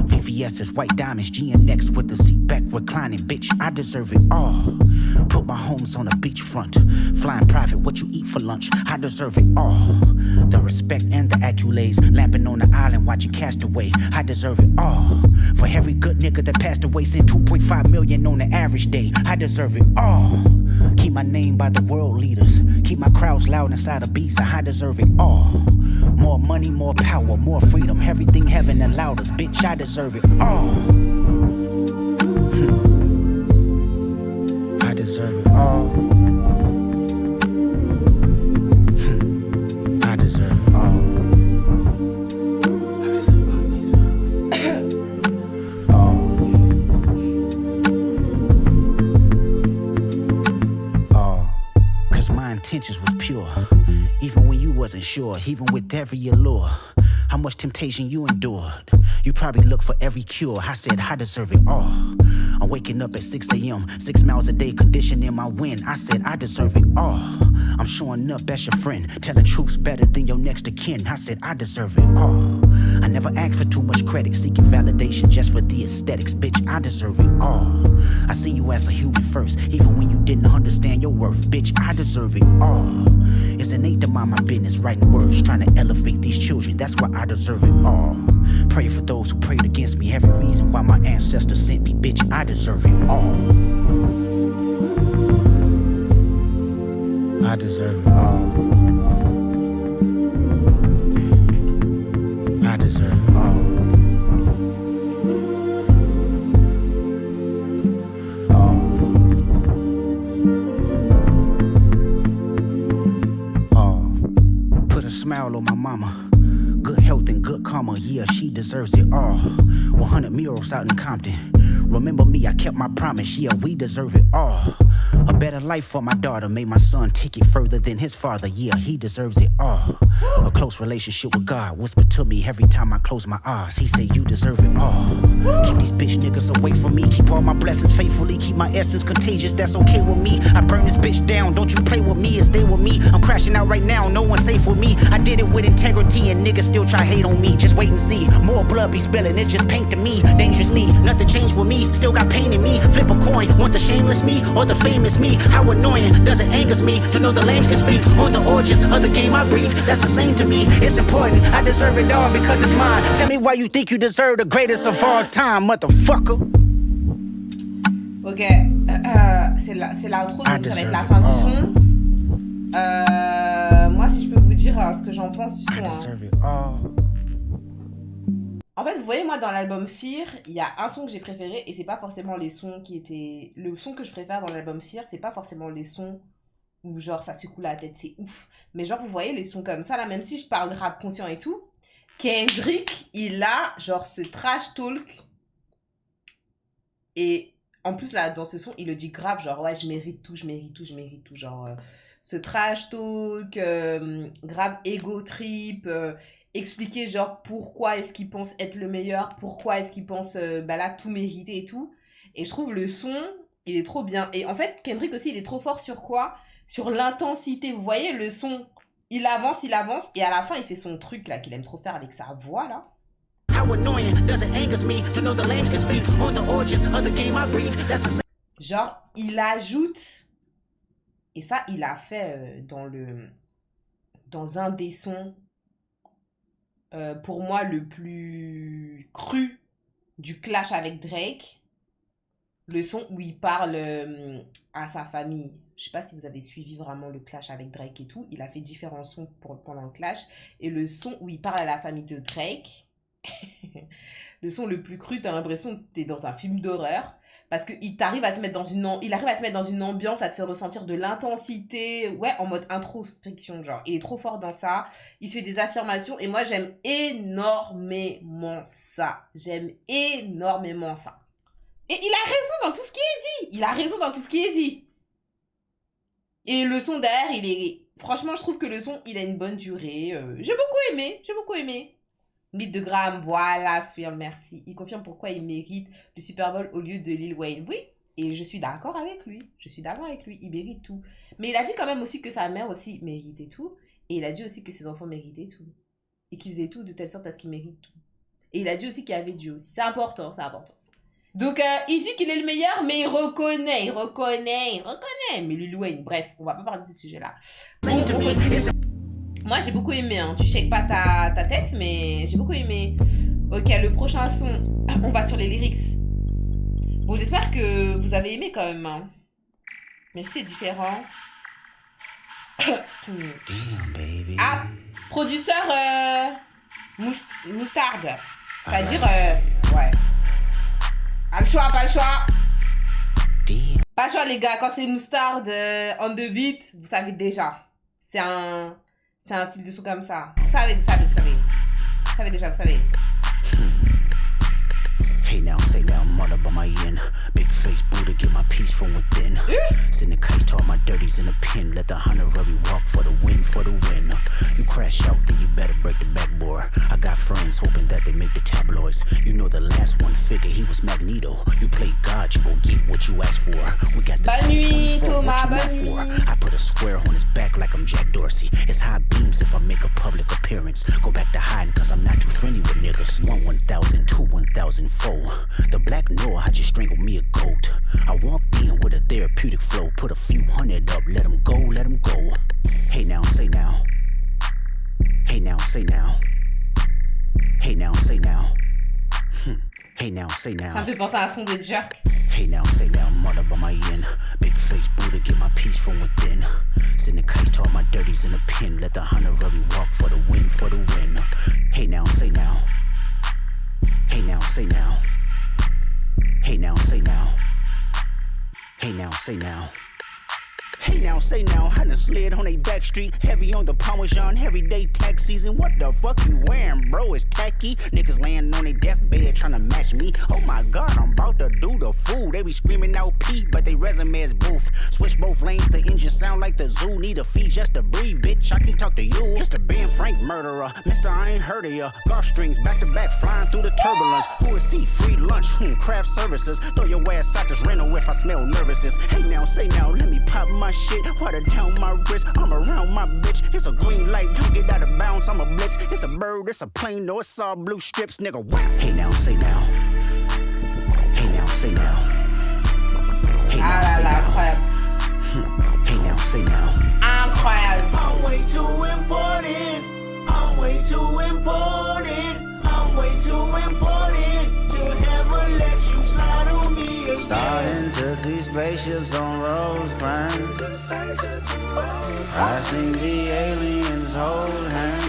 VVS's white diamonds, GNX with the seat back reclining. Bitch, I deserve it all. Put my homes on a beachfront. Flying private, what you eat for lunch. I deserve it all. The respect and the accolades. Lamping on the island, watching Castaway. I deserve it all. For every good nigga that passed away, sent 2.5 million on the average day. I deserve it all. Keep my name by the world leaders. Keep my crowds loud inside a beat, so I deserve it all. More money, more power, more freedom. Everything heaven allowed us, bitch, I deserve it all. I deserve it all. I deserve it all. Intentions was pure, even when you wasn't sure, even with every allure. how much temptation you endured. You probably look for every cure. I said I deserve it all. I'm waking up at 6 a.m., 6 miles a day, conditioning my wind. I said I deserve it all. I'm showing up as your friend, telling truths better than your next of kin. I said I deserve it all. I never asked for too much credit, seeking validation just for the aesthetics. Bitch, I deserve it all. I see you as a human first, even when you didn't understand your worth. Bitch, I deserve it all. It's innate to mind my business, writing words, trying to elevate these children. That's why I deserve it all. Pray for those who prayed against me. Every reason why my ancestors sent me. Bitch, I deserve it all. I deserve it all. I deserve it all. Put a smile on my mama. Good health and good karma, yeah, she deserves it all. 100 murals out in Compton. Remember me, I kept my promise, yeah, we deserve it all. A better life for my daughter, made my son take it further than his father, yeah, he deserves it all. A close relationship with God, whispered to me every time I close my eyes. He said, you deserve it all. Keep these bitch niggas away from me, keep all my blessings faithfully, keep my essence contagious, that's okay with me. I burn this bitch down, don't you play with me and stay with me. I'm crashing out right now, no one's safe with me. I did it with integrity and niggas still try hate on me. Just wait and see, more blood be spilling, it's just paint to me. Dangerously, nothing changed with me, still got pain in me. Flip a coin, want the shameless me or the famous me? How annoying does it angers me to know the lames can speak on the origins of the game I breathe? That's the same to me, it's important, I deserve it all because it's mine. Tell me why you think you deserve the greatest of all time, motherfucker. Ok, c'est l'outro, donc ça va être la fin du son. Moi, si je peux vous dire ce que j'en pense du son. En fait, vous voyez, moi, dans l'album Fear, il y a un son que j'ai préféré et c'est pas forcément les sons qui étaient... Le son que je préfère dans l'album Fear, c'est pas forcément les sons où, genre, ça secoue la tête, c'est ouf. Mais genre, vous voyez, les sons comme ça, là, même si je parle rap conscient et tout, Kendrick, il a, genre, ce trash talk. Et en plus, là, dans ce son, il le dit grave, genre, ouais, je mérite tout, genre... ce trash talk, grave ego trip... expliquer genre pourquoi est-ce qu'il pense être le meilleur, pourquoi est-ce qu'il pense là tout mériter et tout. Et je trouve le son, il est trop bien. Et en fait, Kendrick aussi, il est trop fort sur quoi? Sur l'intensité. Vous voyez, le son, il avance, et à la fin, il fait son truc là qu'il aime trop faire avec sa voix là. Genre, il ajoute, et ça, il a fait dans un des sons, pour moi, le plus cru du clash avec Drake, le son où il parle à sa famille. Je sais pas si vous avez suivi vraiment le clash avec Drake et tout. Il a fait différents sons pendant le clash. Et le son où il parle à la famille de Drake, le son le plus cru, t'as l'impression que t'es dans un film d'horreur. Parce qu'il arrive à te mettre dans une ambiance, à te faire ressentir de l'intensité, ouais, en mode introspection, genre. Il est trop fort dans ça, il se fait des affirmations, et moi, j'aime énormément ça. Et il a raison dans tout ce qui est dit. Et le son derrière, franchement, je trouve que le son, il a une bonne durée. J'ai beaucoup aimé. Mythe de Graham, voilà, merci. Il confirme pourquoi il mérite le Super Bowl au lieu de Lil Wayne. Oui, et je suis d'accord avec lui. Il mérite tout. Mais il a dit quand même aussi que sa mère aussi méritait tout. Et il a dit aussi que ses enfants méritaient tout. Et qu'il faisait tout de telle sorte à ce qu'il mérite tout. Et il a dit aussi qu'il y avait Dieu aussi. C'est important. Donc, il dit qu'il est le meilleur, mais il reconnaît. Mais Lil Wayne, bref, on va pas parler de ce sujet-là. Moi, j'ai beaucoup aimé, hein. Tu shakes pas ta tête, mais j'ai beaucoup aimé. Ok, le prochain son, on va sur les lyrics. Bon, j'espère que vous avez aimé quand même, hein. Même si c'est différent. Damn, baby. Ah, producteur Moustarde. C'est-à-dire, ouais. Pas le choix. Damn. Pas le choix, les gars. Quand c'est Moustarde on the beat, vous savez déjà. C'est un style de son comme ça. Vous savez. Hey now, say now, mother by my end. Big face Buddha, get my peace from within. Send the case to all my dirties in a pin. Let the honorary walk for the win, You crash out, then you better break the backboard. I got firm make the tabloids. You know the last one figure, he was Magneto. You play God, you gon' get what you asked for. We got the Bonne nuit, 24, Thomas, what bonne you mad nuit. for? I put a square on his back like I'm Jack Dorsey. It's high beams if I make a public appearance. Go back to hiding cause I'm not too friendly with niggas. 1,000, 1,004. The black Noah, I just strangled me a goat. I walked in with a therapeutic flow. Put a few hundred up, let him go, let him go. Hey now, say now. Hey now, say now. Hey now, say now. Hey now, say now. Ça me fait penser à un son de Jerk. Hey now, say now, mother by my yin. Big face Buddha, get my peace from within. Send the case to all my dirties in the pen. Let the honorary walk for the win, for the win. Hey now, say now. Hey now, say now. Hey now, say now. Hey now, say now. Hey now, say now, I done slid on they back street. Heavy on the Parmesan, everyday tax season. What the fuck you wearing, bro? It's tacky. Niggas laying on their deathbed tryna match me. Oh my god, I'm about to do the fool. They be screaming out P, but they resume is boof. Switch both lanes, the engine sound like the zoo. Need a fee just to breathe, bitch. I can't talk to you. It's the Ben Frank murderer. Mister, I ain't heard of ya. Golf strings back to back, flying through the turbulence. Who is he? Free lunch, craft services. Throw your ass out this rental if I smell nervousness. Hey now, say now, let me pop my shit. Water down my wrist, I'm around my bitch. It's a green light, don't get out of bounds, I'm a blitz. It's a bird, it's a plane, no, it's all blue strips, nigga. Wow. Hey now, say now. Hey now, say now. Hey now, Ah say là là, now. incroyable. Hey now, say now. Incroyable. I'm way too important. I'm way too important. I'm way too important to ever let you slide on me again. Starting to see spaceships on Rosecrans. I sing the aliens hold hands.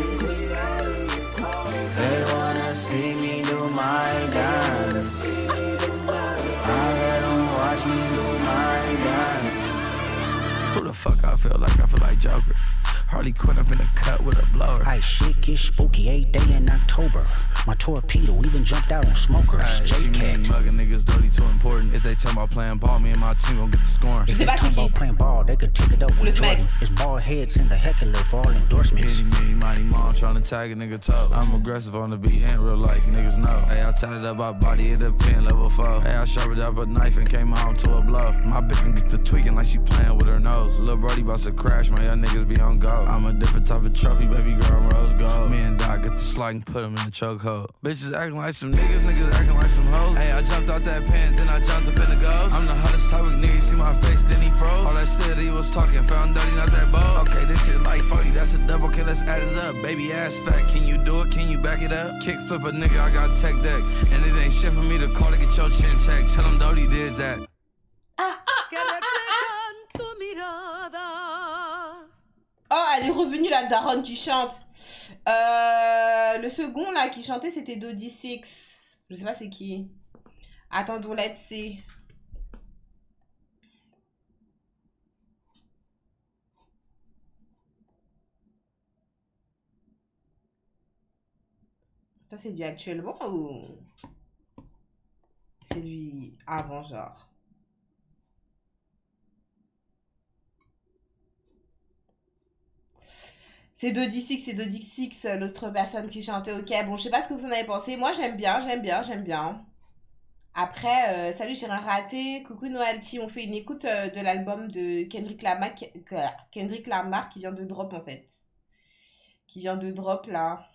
They wanna see me do my dance. I let them watch me do my dance. Who the fuck I feel like Joker. Harley Quinn up in the cut with a blower. Ice shit get spooky 8 day in October. My torpedo even jumped out on smokers. Ay, she mean mugging niggas dirty too important. If they tell about playing ball, me and my team gon' get the scoring. Je If sais they pas talk c'est qui. about playing ball, they could take it up with Le mec. Jordan. It's ball heads in the heckler for all endorsements. Itty bitty mighty mom tryna tag a nigga toe. I'm aggressive on the beat and real life, niggas know. Hey, I tatted up my body at the pen level 4. Hey, I sharpened up a knife and came home to a blow. My bitch can get to tweaking like she playing with her nose. Lil' Brody bout to crash, my young niggas be on go. I'm a different type of trophy, baby girl, I'm rose gold. Me and Doc get the slide and put him in the chokehold. Bitches acting like some niggas acting like some hoes. Hey, I jumped out that pen, then I jumped up in the ghost. I'm the hottest topic, nigga, see my face, then he froze. All that shit he was talking, found dirty, not that bold. Okay, this shit like 40, that's a double, okay, let's add it up. Baby ass fat, can you do it, can you back it up? Kick flip a nigga, I got tech decks. And it ain't shit for me to call to get your chin checked. Tell him Dodie did that. Oh, elle est revenue la daronne qui chante. Le second là qui chantait c'était Dodie Six. Je sais pas c'est qui. Attendons, let's see. Ça c'est du actuellement ou c'est lui avant genre? C'est Dodie Six, l'autre personne qui chantait. Ok, bon, je sais pas ce que vous en avez pensé. Moi, j'aime bien. Après, salut, j'ai rien raté. Coucou Noalty, on fait une écoute de l'album de Kendrick Lamar qui vient de drop en fait. Qui vient de drop là.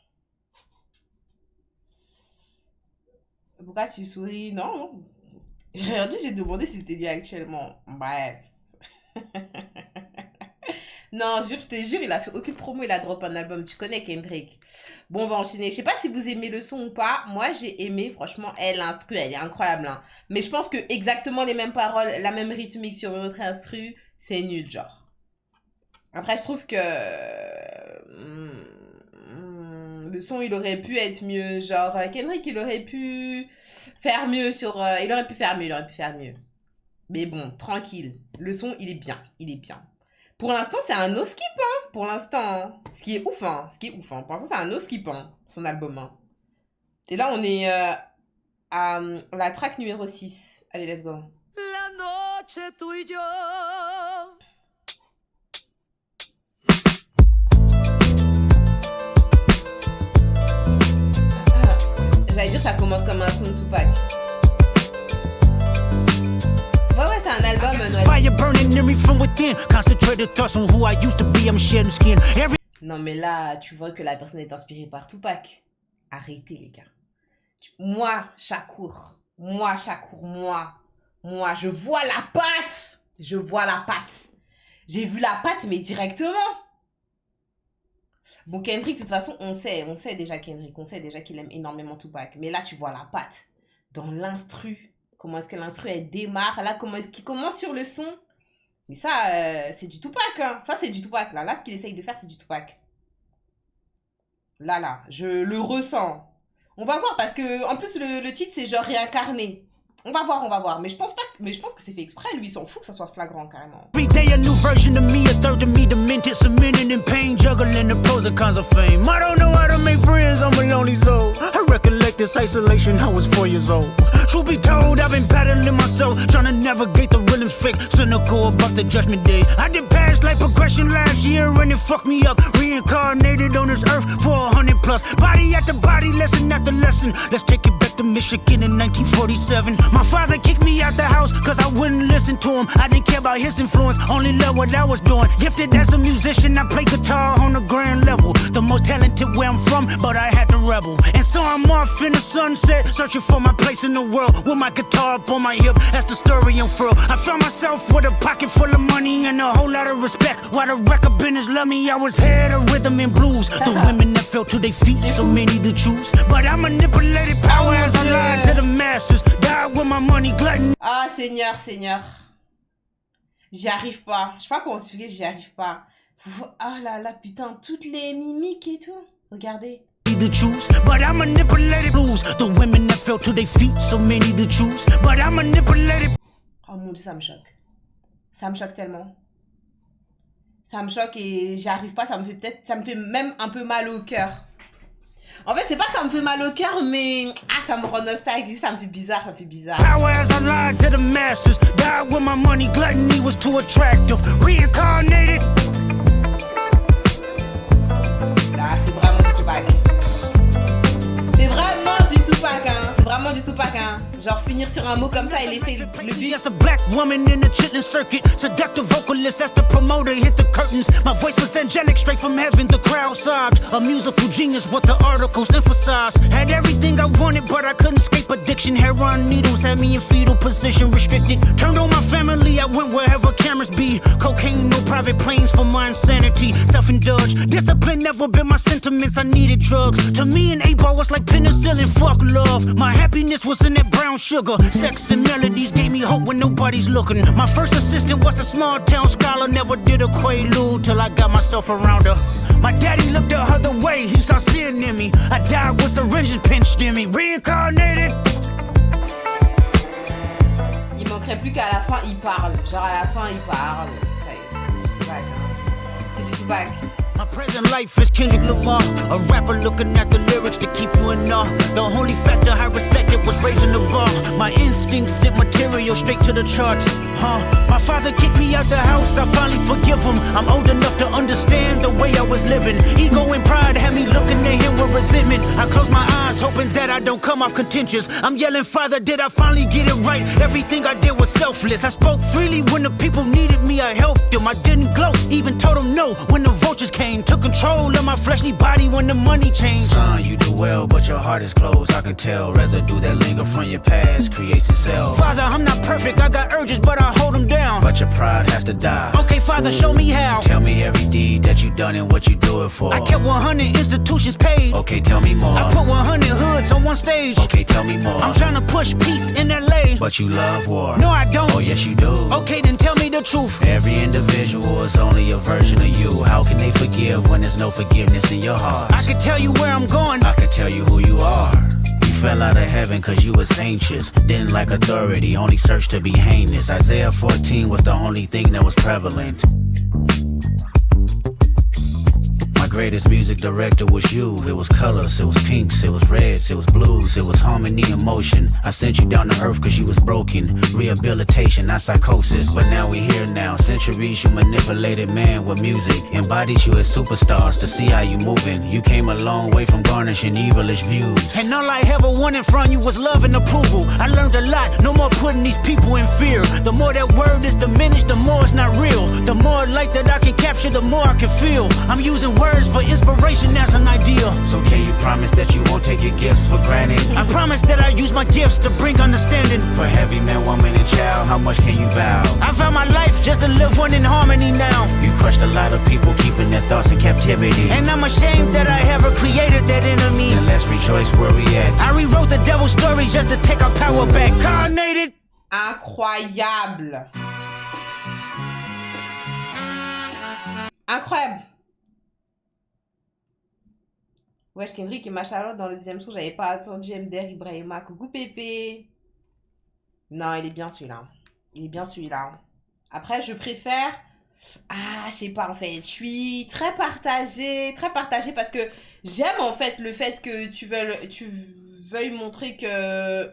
Pourquoi tu souris? Non. J'ai rien dit, j'ai demandé si c'était lui actuellement. Bref. Non, je te jure, il a fait aucune promo, il a drop un album. Tu connais Kendrick. Bon, on va enchaîner. Je sais pas si vous aimez le son ou pas. Moi, j'ai aimé. Franchement, l'instru, elle est incroyable. Hein. Mais je pense que exactement les mêmes paroles, la même rythmique sur une autre instru, c'est nul, genre. Après, je trouve que le son, il aurait pu être mieux. Genre, Kendrick, il aurait pu faire mieux sur... il aurait pu faire mieux. Mais bon, tranquille. Le son, il est bien. Pour l'instant, c'est un no skip, hein. Pour l'instant, hein. Ce qui est ouf, hein. Pour l'instant, c'est un no skip, hein. Son album, hein. Et là, on est à la track numéro 6. Allez, let's go. La noche tú y yo. ça commence comme un son de Tupac. Ouais, c'est un album, Noël. Fire burning in me from within. Concentrated thoughts on who I used to be. I'm shedding skin. Non, mais là, tu vois que la personne est inspirée par Tupac. Arrêtez, les gars. Moi, Shakur, je vois la patte. J'ai vu la patte, mais directement. Bon, Kendrick, de toute façon, on sait déjà Kendrick, on sait déjà qu'il aime énormément Tupac. Mais là, tu vois la patte. Dans l'instru, comment est-ce que l'instru, elle démarre. Là, comment est-ce qu'il commence sur le son. Mais ça, c'est du Tupac, hein. Ça, c'est du Tupac, là. Là, ce qu'il essaye de faire, c'est du Tupac. Là, je le ressens. On va voir, parce que, en plus, le titre, c'est genre réincarné. On va voir. Mais je pense que c'est fait exprès. Lui, il s'en fout que ça soit flagrant, carrément. Every day a new version of me, a third of me demented, cemented in pain, juggling the pros and cons of fame. I don't know how to make friends, I'm a lonely soul. I recollect this isolation, I was 4 years old. Truth be told, I've been battling myself, trying to navigate the real and fake, cynical about the judgment day. I did past life progression last year and it fucked me up. Reincarnated on this earth for 100 plus. Body after body, lesson after lesson. Let's take it back to Michigan in 1947. My father kicked me out the house cause I wouldn't listen to him. I didn't care about his influence, only loved what I was doing. Gifted as a musician, I play guitar on the grand level. The most talented where I'm from, but I had to rebel. And so I'm off in the sunset, searching for my place in the world. With my guitar up on my hip, that's the story unfurled. I found myself with a pocket full of money and a whole lot of respect. While the record business loved me, I was head of rhythm and blues. The women that fell to their feet, so many to choose. But I manipulated power as I lied to the masses. Died with my money glutton. Ah, Seigneur. J'y arrive pas. Je sais pas comment expliquer, j'y arrive pas. Ah là, putain, toutes les mimiques et tout. Regardez. To choose, but I manipulated blues. The women that fell to their feet, so many to choose. But I manipulated. Oh mon Dieu, ça me choque. Ça me choque tellement. Ça me choque et j'y arrive pas. Ça me fait même un peu mal au cœur. En fait, c'est pas que ça me fait mal au cœur, mais ça me rend nostalgique, ça me fait bizarre. Power as I lied to the masses. Died with my money, gluttony was too attractive. Reincarnated. Là, c'est vraiment du Tupac. C'est vraiment du Tupac, hein. Genre finir sur un mot comme ça et laisser le beat. As a black woman in the chitlin circuit, seductive vocalist as the promoter hit the curtains. My voice was angelic, straight from heaven. The crowd sobbed. A musical genius, what the articles emphasized. Had everything I wanted, but I couldn't escape addiction. Heroin needles had me in fetal position, restricted. Turned on my family, I went wherever cameras be. Cocaine, no private planes for my insanity. Self-indulged, discipline never been my sentiments. I needed drugs. To me, an 8-ball was like penicillin. Fuck love. My happiness was in that brown sugar. Sex and melodies gave me hope when nobody's looking. My first assistant was a small town scholar. Never did a quaalude till I got myself around her. My daddy looked the other way, he saw sin in me. I died with syringes pinched in me. Reincarnated. Il manquerait plus qu'à la fin il parle. Genre à la fin il parle. Ça y est, c'est du Tupac. My present life is Kendrick Lamar, a rapper looking at the lyrics to keep you in awe. The only factor I respected was raising the bar. My instincts sent material straight to the charts. My father kicked me out the house, I finally forgive him. I'm old enough to understand the way I was living. Ego and pride had me looking at him with resentment. I close my eyes, hoping that I don't come off contentious. I'm yelling, Father, did I finally get it right? Everything I did was selfless. I spoke freely when the people needed me, I helped them. I didn't gloat, even told them no when the vultures came. Took control of my fleshly body when the money changed. Son, you do well, but your heart is closed. I can tell residue that linger from your past creates itself. Father, I'm not perfect, I got urges, but I hold them down. But your pride has to die. Okay, Father, show me how. Tell me every deed that you done and what you do it for. I kept 100 institutions paid. Okay, tell me more. I put 100 hoods on one stage. Okay, tell me more. I'm trying to push peace in LA. But you love war. No, I don't. Oh, yes, you do. Okay, then tell me the truth. Every individual is only a version of you. How can they forgive when there's no forgiveness in your heart? I could tell you where I'm going. I could tell you who you are. You fell out of heaven cause you was anxious. Didn't like authority, only searched to be heinous. Isaiah 14 was the only thing that was prevalent. My greatest music director was you. It was colors, it was pinks, it was reds, it was blues, it was harmony and motion. I sent you down to earth cause you was broken. Rehabilitation, not psychosis. But now we here now. Centuries you manipulated man with music. Embodied you as superstars to see how you moving. You came a long way from garnishing evilish views. And all I ever wanted from you was love and approval. I learned a lot, no more putting these people in fear. The more that word is diminished, the more it's not real. The more light that I can capture, the more I can feel. I'm using words for inspiration as an ideal. So can you promise that you won't take your gifts for granted? I promise that I use my gifts to bring understanding. For heavy man, woman, and child, how much can you vow? I found my life just to live one in harmony now. You crushed a lot of people, keeping their thoughts in captivity. And I'm ashamed that I ever created that enemy. And let's rejoice where we at. I rewrote the devil's story just to take our power back. Carnated. Incroyable. Incroyable. Wesh, Kendrick et ma Charlotte dans le deuxième son, j'avais pas attendu MDR Ibrahima. Coucou Pépé. Non, il est bien celui-là. Il est bien celui-là. Après, je préfère... Ah, je sais pas en fait. Je suis très partagée parce que j'aime en fait le fait que tu veuilles montrer que...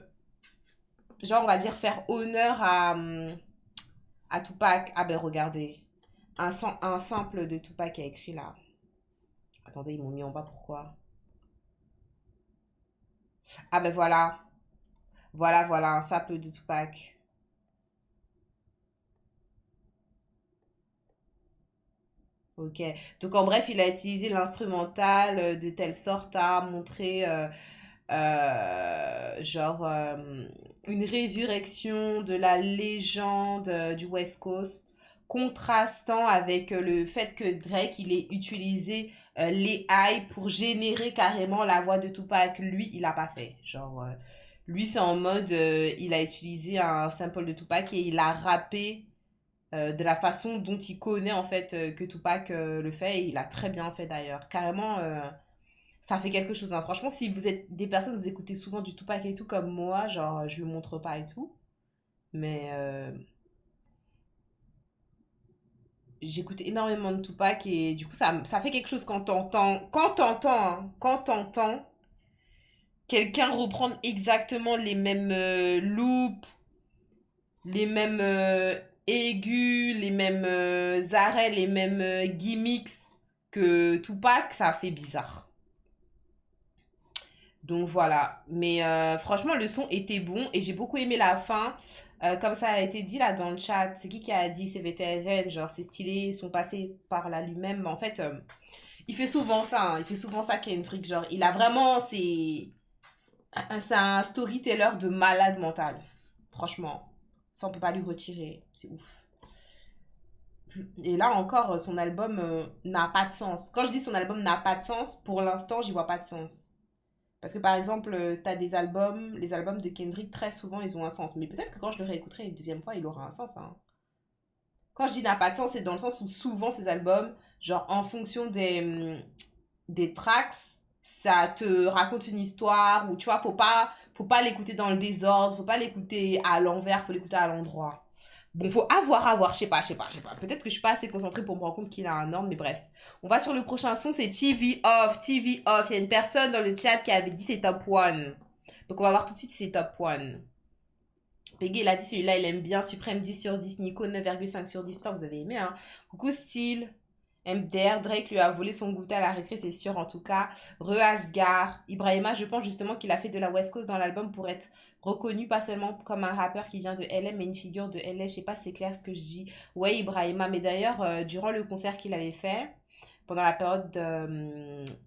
Genre, on va dire faire honneur à Tupac. Ah ben, regardez. Un sample de Tupac qui a écrit là. Attendez, ils m'ont mis en bas, pourquoi? Ah ben voilà. Voilà, un sample de Tupac. Ok. Donc en bref, il a utilisé l'instrumental de telle sorte à montrer une résurrection de la légende du West Coast, contrastant avec le fait que Drake, il ait utilisé les AI pour générer carrément la voix de Tupac. Lui, il l'a pas fait. Lui, c'est en mode, il a utilisé un sample de Tupac et il a rappé de la façon dont il connaît en fait que Tupac le fait, et il a très bien fait d'ailleurs. Carrément, ça fait quelque chose. Hein. Franchement, si vous êtes des personnes, vous écoutez souvent du Tupac et tout comme moi, genre je le montre pas et tout, mais j'écoute énormément de Tupac et du coup ça fait quelque chose quand t'entends quelqu'un reprendre exactement les mêmes loops, les mêmes aigus, les mêmes arrêts, les mêmes gimmicks que Tupac, ça fait bizarre. Donc voilà, mais franchement le son était bon et j'ai beaucoup aimé la fin. Comme ça a été dit là dans le chat, c'est qui a dit c'est VTRN, genre c'est stylé, sont passés par là lui-même. Mais en fait, il fait souvent ça, hein. Il fait souvent ça Kendrick, genre il a vraiment, c'est un storyteller de malade mental. Franchement, ça on peut pas lui retirer, c'est ouf. Et là encore, son album n'a pas de sens. Quand je dis son album n'a pas de sens, pour l'instant, j'y vois pas de sens. Parce que par exemple, t'as des albums, les albums de Kendrick, très souvent, ils ont un sens. Mais peut-être que quand je le réécouterai une deuxième fois, il aura un sens. Hein. Quand je dis n'a pas de sens, c'est dans le sens où souvent ces albums, genre en fonction des tracks, ça te raconte une histoire, ou tu vois, faut pas l'écouter dans le désordre, faut pas l'écouter à l'envers, faut l'écouter à l'endroit. Bon, faut avoir, je sais pas. Peut-être que je suis pas assez concentrée pour me rendre compte qu'il a un ordre, mais bref. On va sur le prochain son, c'est TV Off. Il y a une personne dans le chat qui avait dit c'est top 1. Donc on va voir tout de suite si c'est top 1. Peggy, il a dit celui-là, il aime bien. Suprême 10 sur 10. Nico 9,5 sur 10. Putain, vous avez aimé, hein. Coucou Style. MDR, Drake lui a volé son goûter à la récré, c'est sûr en tout cas. Asgar. Ibrahima, je pense justement qu'il a fait de la West Coast dans l'album pour être reconnu pas seulement comme un rappeur qui vient de LA, mais une figure de LA. Je sais pas si c'est clair ce que je dis. Ouais, Ibrahima, mais d'ailleurs, durant le concert qu'il avait fait, pendant la période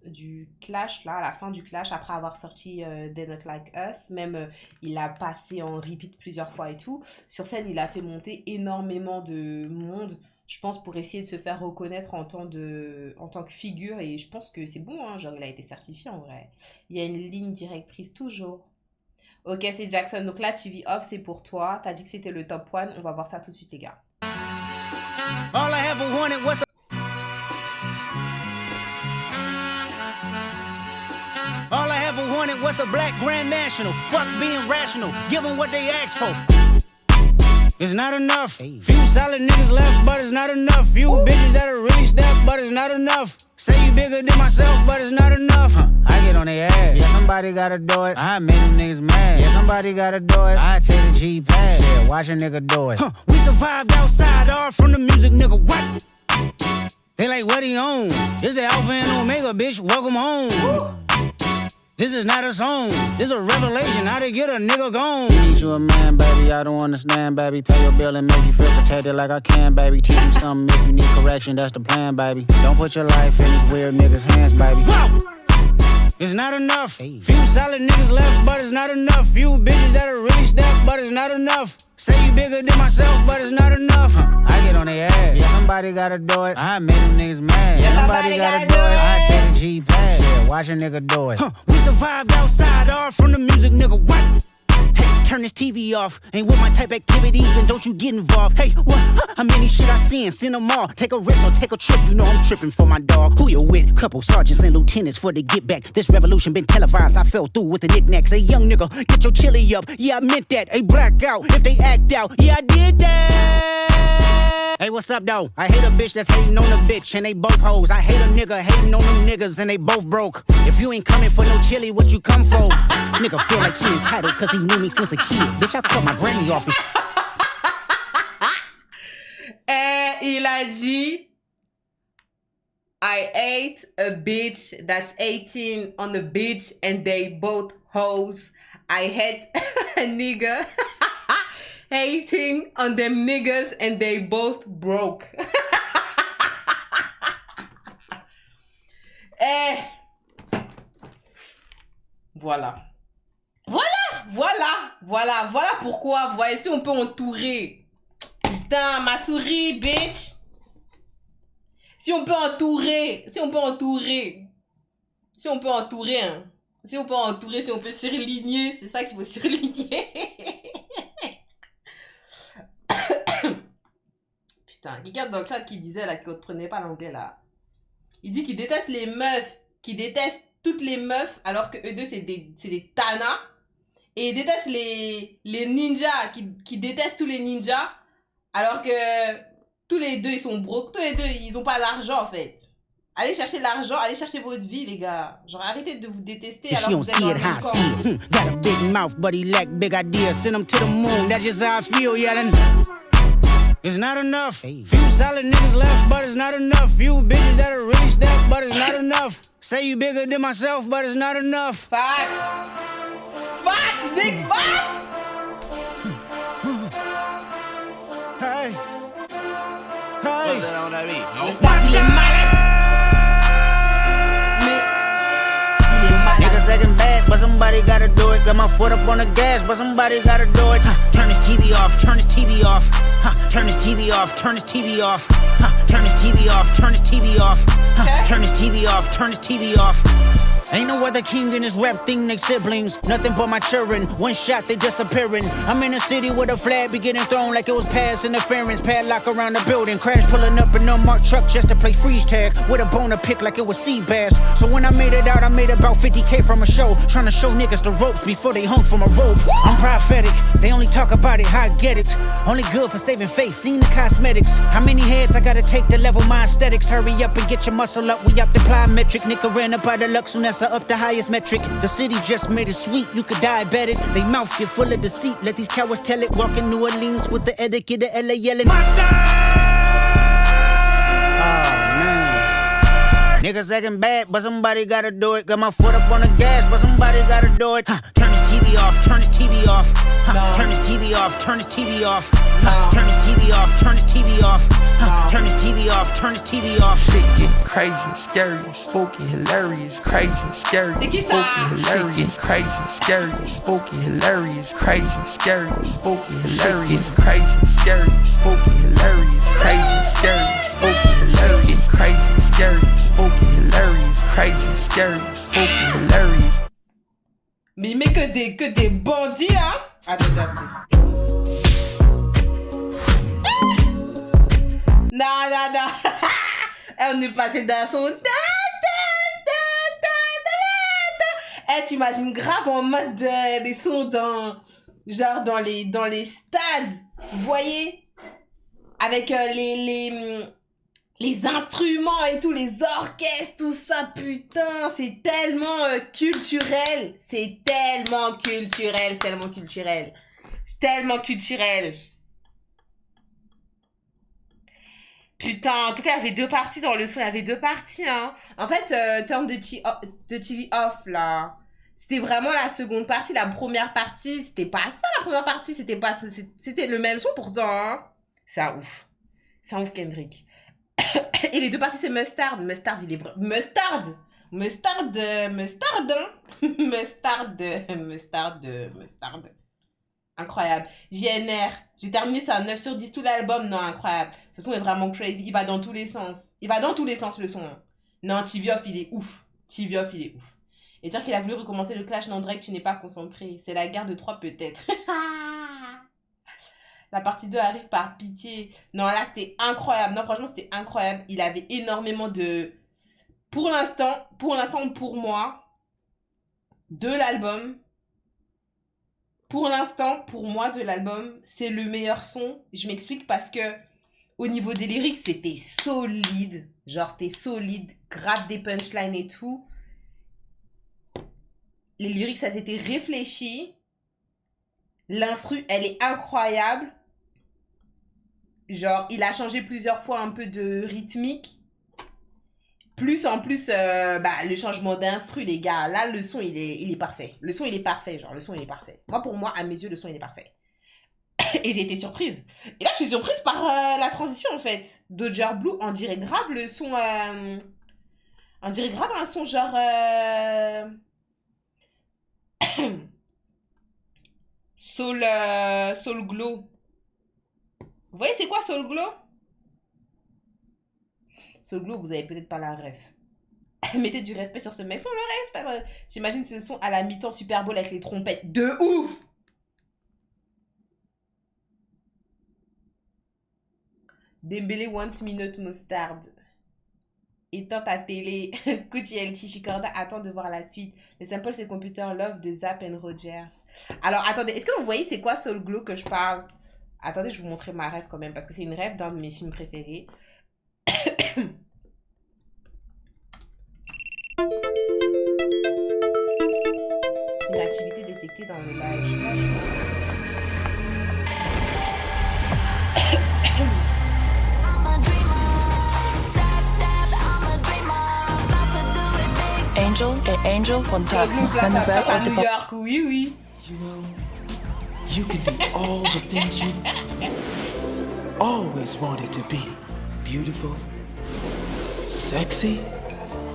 du Clash, là, à la fin du Clash, après avoir sorti They Not Like Us, même il a passé en repeat plusieurs fois et tout. Sur scène, il a fait monter énormément de monde, je pense, pour essayer de se faire reconnaître en tant que figure, et je pense que c'est bon, hein, genre il a été certifié en vrai. Il y a une ligne directrice toujours. Ok, c'est Jackson, donc là TV Off c'est pour toi, t'as dit que c'était le top 1, on va voir ça tout de suite les gars. All I ever wanted was All I ever wanted was a black Grand National. Fuck being rational, give them what they asked for. It's not enough. Few solid niggas left, but it's not enough. Few bitches that'll really step, but it's not enough. Say you bigger than myself, but it's not enough. I get on their ass. Yeah, somebody gotta do it. I make them niggas mad. Yeah, somebody gotta do it. I take the G-Pad. Yeah, watch a nigga do it. We survived outside, all from the music, nigga. What? They like, what he on? This the Alpha and Omega, bitch. Welcome home. This is not a song. This a revelation. How to get a nigga gone. Need you a man, baby. I don't understand, baby. Pay your bill and make you feel protected like I can, baby. Teach you something if you need correction. That's the plan, baby. Don't put your life in these weird niggas' hands, baby. Whoa! It's not enough. Few solid niggas left, but it's not enough. Few bitches that'll really step, but it's not enough. Say you bigger than myself, but it's not enough. I get on their ass. Yeah, somebody gotta do it. I make them niggas mad. Yeah, somebody gotta do it. I take the G-Pad. Yeah, watch a nigga do it. We survived outside, all from the music, nigga. What? Hey, turn this TV off. Ain't with my type activities, then don't you get involved. Hey, what? How many shit I seen? Send them all. Take a risk or take a trip. You know I'm tripping for my dog. Who you with? Couple sergeants and lieutenants for the get back. This revolution been televised. I fell through with the knickknacks. Hey, young nigga, get your chili up. Yeah, I meant that. Hey, black out if they act out. Yeah, I did that. Hey, what's up, though? I hate a bitch that's hating on a bitch, and they both hoes. I hate a nigga hating on them niggas, and they both broke. If you ain't coming for no chili, what you come for? Nigga feel like he entitled, cause he knew me since a kid. Bitch, I cut my granny off his... Il a dit, I hate a bitch that's 18 on the beach, and they both hoes. I hate a nigga hating on them niggas and they both broke. Voilà. Voilà pourquoi. Vous voyez, si on peut entourer. Putain, ma souris, bitch. Si on peut entourer, hein. Si on peut surligner, c'est ça qu'il faut surligner. Putain, quelqu'un dans le chat qui disait là, qu'on ne comprenait pas l'anglais là. Il dit qu'il déteste les meufs, qu'il déteste toutes les meufs, alors que eux deux c'est des tanas. Et il déteste les ninjas, qui détestent tous les ninjas, alors que tous les deux ils sont broke, tous les deux ils ont pas d'argent en fait. Allez chercher l'argent, allez chercher votre vie les gars. Genre arrêtez de vous détester alors que vous êtes dans le même corps. Got a big mouth but he lack big ideas. Send him to the moon, that's just how I feel yelling. It's not enough. Few solid niggas left, but it's not enough. Few bitches that'll really step, but it's not enough. Say you bigger than myself, but it's not enough. Facts, big facts. Hey. Niggas acting bad, but somebody gotta do it. Got my foot up on the gas, but somebody gotta do it. Turn this TV off, turn this TV off. Turn this TV off, turn this TV off. Turn this TV off, turn this TV off. Turn this TV off, turn this TV off. Ain't no other king in this rap thing, they siblings. Nothing but my children. One shot, they disappearing. I'm in a city with a flag be getting thrown like it was past interference. Padlock around the building. Crash pulling up an unmarked truck just to play freeze tag. With a bone to pick like it was sea bass. So when I made it out, I made about 50K from a show. Trying to show niggas the ropes before they hung from a rope. I'm prophetic. They only talk about it, how I get it. Only good for saving face, seen the cosmetics. How many heads I gotta take to level my aesthetics? Hurry up and get your muscle up. We up to plyometric. Nigga ran up by the Lux soon as up the highest metric. The city just made it sweet, you could diabetic. They mouth get full of deceit, let these cowards tell it. Walk in New Orleans with the etiquette of LA yelling Monster! Oh man. Niggas acting bad, but somebody gotta do it. Got my foot up on the gas, but somebody gotta do it. Turn this TV off, turn this TV off. Turn this TV off, turn this TV off. Turn this TV off, turn this TV off. Turn this TV off, turn this TV off. Shit getting crazy, scary, spooky, hilarious, crazy, scary, spooky, hilarious, crazy, scary, spooky, hilarious, crazy, scary, spooky, hilarious, crazy, scary, spooky, hilarious, crazy, scary, spooky, hilarious, crazy, scary, spooky, hilarious, crazy, scary, spooky, hilarious. Mais il met que des bandits, hein. Attends. Non. On est passé d'un son. T'imagines grave en mode les sons dans les stades. Vous voyez, avec les instruments et tout, les orchestres, tout ça, putain, c'est tellement culturel. C'est tellement culturel, c'est tellement culturel. C'est tellement culturel. Putain, en tout cas, il y avait 2 parties dans le son, il y avait 2 parties, hein. En fait, Turn the TV off, là, c'était vraiment la seconde partie. La première partie, c'était pas ça, la première partie, c'était pas... C'était le même son, pourtant, hein. C'est un ouf. C'est un ouf, Kendrick. Et les 2 parties, c'est Mustard. Mustard, il est... Mustard, hein. Incroyable. JNR, j'ai terminé, c'est un 9 sur 10, tout l'album, non, incroyable. Ce son est vraiment crazy, il va dans tous les sens. Il va dans tous les sens, le son. Non, TV Off, il est ouf. TV Off, il est ouf. Et dire qu'il a voulu recommencer le clash, non, Drake, tu n'es pas concentré. C'est la guerre de 3, peut-être. La partie 2 arrive par pitié. Non, là, c'était incroyable. Non, franchement, c'était incroyable. Il avait énormément de... Pour l'instant, pour moi, de l'album... Pour l'instant, pour moi, de l'album, c'est le meilleur son. Je m'explique parce que au niveau des lyrics, c'était solide. Genre, c'était solide. Grave des punchlines et tout. Les lyrics, ça s'était réfléchi. L'instru, elle est incroyable. Genre, il a changé plusieurs fois un peu de rythmique. Plus en plus, le changement d'instru, les gars. Là, le son, il est parfait. Le son, il est parfait. Genre, le son, il est parfait. Moi, pour moi, à mes yeux, le son, il est parfait. Et j'ai été surprise. Et là, je suis surprise par la transition, en fait. Dodger Blue, on dirait grave le son... on dirait grave un son genre... Soul Glow. Vous voyez, c'est quoi Soul Glow? Soul Glow, vous avez peut-être pas la ref. Mettez du respect sur ce mec. Son le respect. J'imagine ce son à la mi-temps Super Bowl avec les trompettes. De ouf! Dembélé once minute Mustard. Éteins ta télé. Kuchiel Chichikorda attend de voir la suite. Le sample c'est Computer Love de Zapp and Rogers. Alors attendez, est-ce que vous voyez c'est quoi Soul Glow que je parle? Attendez, je vais vous montrer ma rêve quand même parce que c'est une rêve d'un de mes films préférés. Une activité détectée dans le live. Angel et Angel Fantasme. La nouvelle à New York, oui, oui. You know, you can be all the things you always wanted to be. Beautiful, sexy,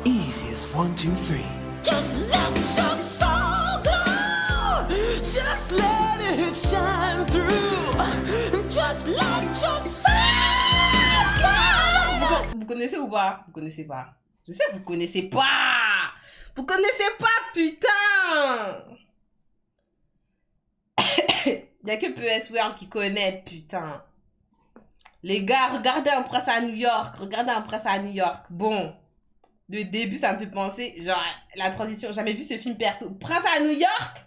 easy as 1, 2, 3. Just let your soul glow. Just let it shine through. Just let your soul glow. Vous connaissez ou pas? Vous connaissez pas. Je sais que vous connaissez pas. Vous connaissez pas, putain. Il y a que PS World qui connaît, putain. Les gars, regardez Un prince à New York. Regardez Un prince à New York. Bon. Le début, ça me fait penser, genre, la transition. J'ai jamais vu ce film perso. Prince à New York?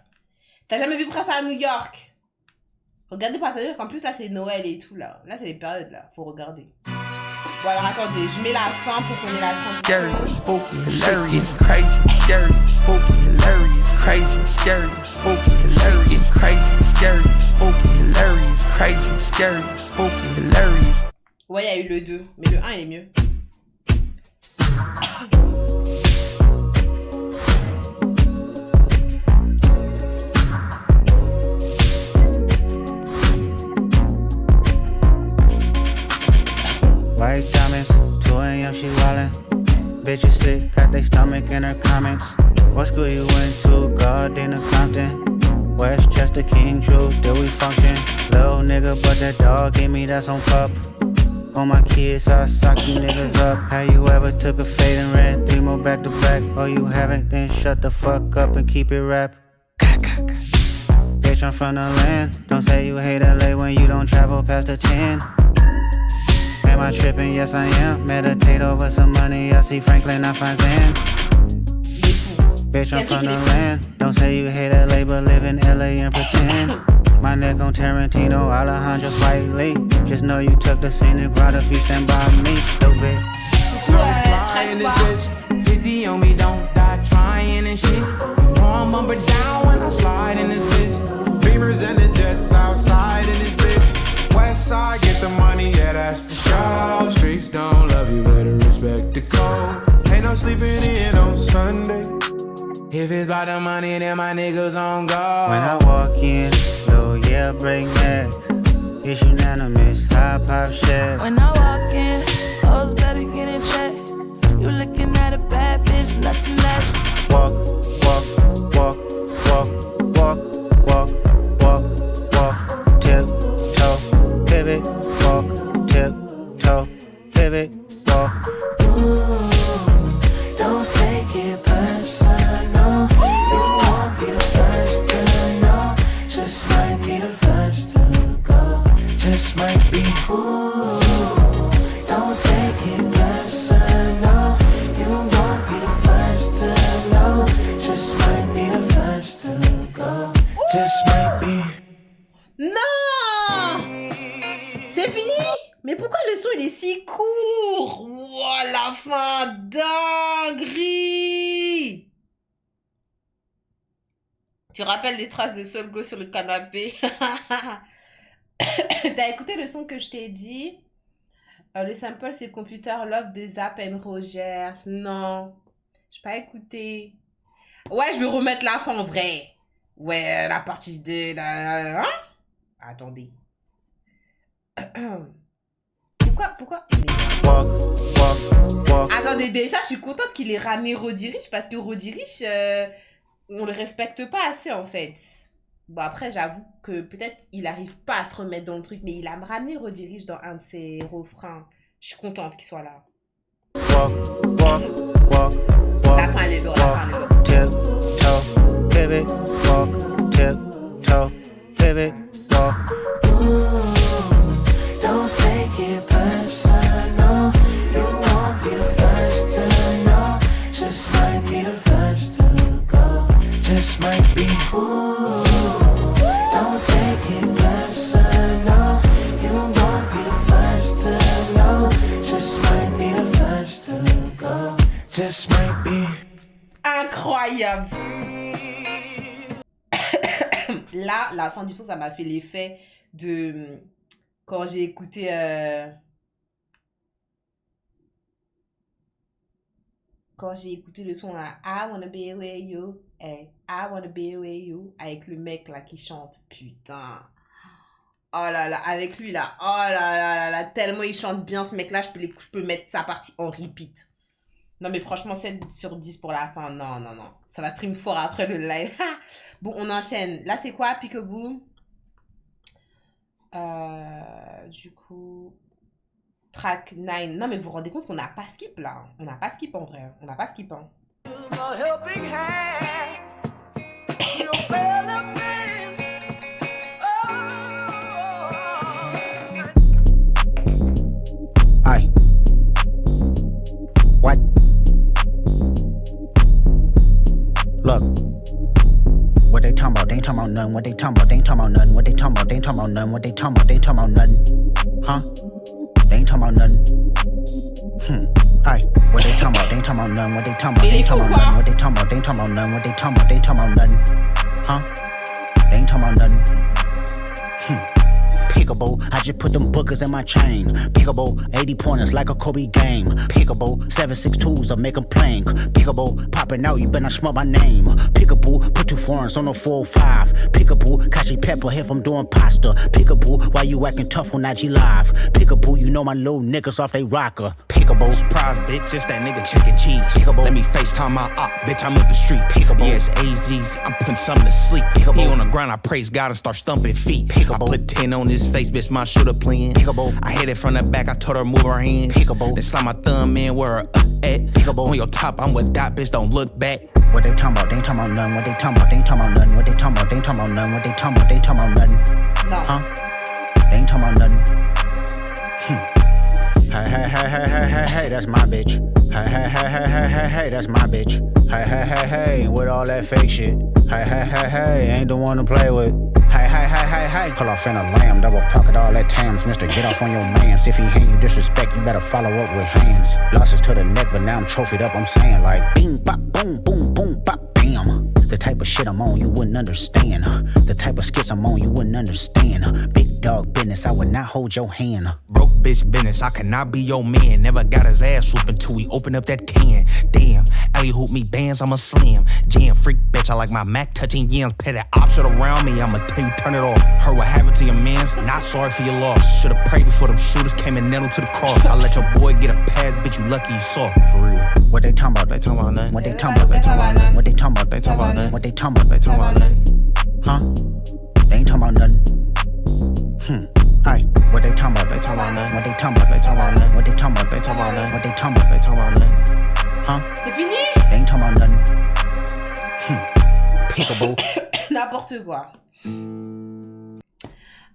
T'as jamais vu Prince à New York? Regardez Prince à New York. En plus, là, c'est Noël et tout, là. Là, c'est les périodes, là. Faut regarder. Bon, alors, attendez. Je mets la fin pour qu'on ait la transition. Scary, spooky, hilarious, crazy. Scary, spooky, hilarious, crazy. Scary, spooky, hilarious, crazy. Scary, spooky, hilarious, crazy. Scary, spooky, hilarious. Ouais, il y a eu le 2. Mais le 1, il est mieux. White diamonds, 2 a.m. she wildin'. Bitches sick, got they stomach in her comments. What school you went to? Gardena, Compton. Westchester, King, True, till we function. Little nigga, but that dog gave me that's on pup. On my kids, I sock you niggas up. Have you ever took a fade and ran 3 more back to back? Oh, you haven't? Then shut the fuck up and keep it rap. Bitch, I'm from the land. Don't say you hate LA when you don't travel past the 10. Am I tripping? Yes, I am. Meditate over some money. I see Franklin, I find Zen. Bitch, I'm from the land. Don't say you hate LA, but live in LA and pretend. My neck on Tarantino, Alejandro Spike Lee. Just know you took the scenic route if you stand by me, stupid. So fly in this bitch, 50 on me, don't die trying and shit. You know I'm up and down when I slide in this bitch. Beamers and the jets outside in this bitch. West side, get the money, yeah, that's for sure. Streets don't love you, better respect the code. Ain't no sleeping in on Sunday. If it's about the money, then my niggas on go. When I walk in, low, yeah, break neck. It's unanimous, high pop shit. When I walk in, hoes better get in check. You looking at a bad bitch, nothing less. Walk, walk, walk, walk, walk, walk, walk, walk. Tip, toe, pivot, walk. Tip, toe, pivot, walk. Ooh, don't take it personal. You won't be the first to know. Just might be the first to go. Just might be. Ooh, don't take it personal. You won't be the first to know. Just might be the first to go. Just might be. Non! C'est fini? Mais pourquoi le son il est si court? Wow, la fin dinguerie! Tu rappelles les traces de Soul Glow sur le canapé? T'as écouté le son que je t'ai dit? Le sample c'est Computer Love de Zapp and Rogers. Non, j'ai pas écouté. Ouais, je vais remettre la fin en vrai. Ouais, la partie 2. Hein? Attendez. Pourquoi? Attendez, déjà, je suis contente qu'il ait ramené Roddy Ricch parce que Roddy Ricch, on le respecte pas assez en fait. Bon, après, j'avoue que peut-être il arrive pas à se remettre dans le truc, mais il a ramené Roddy Ricch dans un de ses refrains. Je suis contente qu'il soit là. La fin, elle est lourde, la fin, elle est lourde. Tip, toe, pivot, walk. Tip, toe, pivot, walk. Ooh, don't take it personal. You won't be the first to know. Just might be the first to go. Just might be. Ooh, don't take it personal. You won't be the first to know. Just might be the first to go. Just might be. Incroyable. Là, la fin du son, ça m'a fait l'effet de quand j'ai écouté le son là, I wanna be with you, hey, I wanna be with you, avec le mec là qui chante, putain. Oh là là, avec lui là, oh là là, tellement il chante bien ce mec là, je peux mettre sa partie en repeat. Non mais franchement 7 sur 10 pour la fin, non, ça va stream fort après le live. Bon, on enchaîne, là c'est quoi, Peekaboo? Du coup, track 9. Non mais vous vous rendez compte qu'on n'a pas skip là, on n'a pas skip en vrai, on n'a pas skip hein. Aye. What? Look. What they talking about? They ain't talking about nothing. What they talking about? They ain't talking about nothing. What they talking about? They ain't talking about nothing. What they talking about? They ain't talking about nothing. Huh? They ain't talking about nothing. Aye. What they talking about? They ain't talking about nothing. What they talking about? They ain't talking about nothing. What they talking about? They ain't talking about nothing. What they talking about? They ain't talking about nothing. Huh? They ain't talking about nothing. Peekaboo, I just put them bookers in my chain. Peekaboo, 80 pointers like a Kobe game. Peekaboo, 7.62s I make them plain. Peekaboo, popping out, you better not smell my name. Peekaboo, put 2 foreigns on the 405. Peekaboo, Kashi Pepper if I'm doing pasta. Peekaboo, why you acting tough on IG Live? Peekaboo, you know my little niggas off they rocker. Peekaboo, surprise bitch, it's that nigga chicken cheese. Peekaboo, let me FaceTime my op, bitch, I'm up the street. Peekaboo, yes, AGs, I'm putting something to sleep. Peekaboo, he on the ground, I praise God and start stumping feet. Peekaboo, I put 10 on his face, bitch, my shooter playing. Peekaboo, I hit it from the back, I told her move her hands. Peekaboo, then slide my thumb in where her up at. Peekaboo, on your top, I'm with that bitch, don't look back. What they talking about? They ain't talking about nothing. What they talking about? They ain't talking about nothing. What they talking about? They ain't talking about nothing. What they talking about? They ain't talking about nothing. No. Huh? They ain't talking about nothing. Hey, that's my bitch. Hey, that's my bitch. Hey, with all that fake shit. Hey, ain't the one to play with. Hey. Pull off in a lamb, double pocket all that tams. Mister, get off on your mans. If he hand you disrespect, you better follow up with hands. Losses to the neck, but now I'm trophied up, I'm saying like bing, bop, boom, boom, boom, bop, bam. The type of shit I'm on, you wouldn't understand. The type of skits I'm on, you wouldn't understand. Big dog business, I would not hold your hand. Broke bitch business, I cannot be your man. Never got his ass whooping till we open up that can. Damn, alley hoop me bands, I'm a slam. Jam freak bitch, I like my Mac touching yams. Pet that op shit around me, I'ma tell you turn it off. Heard what happened to your mans, not sorry for your loss. Should've prayed before them shooters came and nailed him to the cross. I let your boy get a pass, bitch, you lucky you soft, for real. What they talking about? They talking about nothing. What they talking about? They talking about nothing. What they talking about? They talking about nothing. What they talking about? They talking about nothing. Huh? They ain't talking about nothing. Aye. What they talking about? They talking about nothing. What they talking about? They talking about nothing. What they talking about? They talking about nothing. What they talking about? They talking about nothing. Huh? C'est fini? They ain't talking about nothing. Peekaboo. N'importe quoi.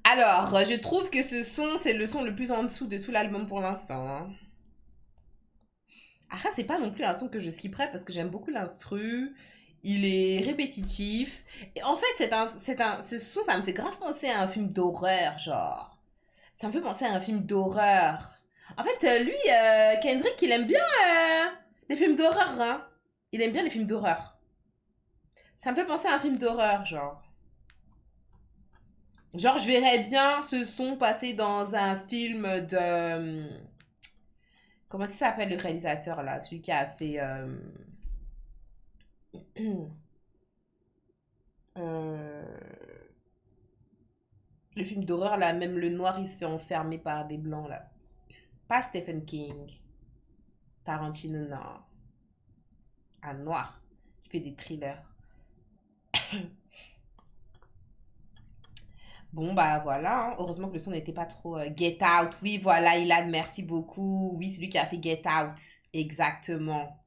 Alors, je trouve que ce son, c'est le son le plus en dessous de tout l'album pour l'instant. Hein. Après, c'est pas non plus un son que je skipperais parce que j'aime beaucoup l'instru. Il est répétitif. Et en fait, ce son, ça me fait grave penser à un film d'horreur, genre. Ça me fait penser à un film d'horreur. En fait, lui, Kendrick, il aime bien les films d'horreur, hein. Il aime bien les films d'horreur. Ça me fait penser à un film d'horreur, genre. Genre, je verrais bien ce son passer dans un film de... Comment ça s'appelle le réalisateur, là? Celui qui a fait... Le film d'horreur, là, même le noir, il se fait enfermer par des blancs, là. Pas Stephen King. Tarantino, non. Un noir qui fait des thrillers. Bon, bah voilà. Hein. Heureusement que le son n'était pas trop Get Out. Oui, voilà, Ilan, merci beaucoup. Oui, celui qui a fait Get Out. Exactement.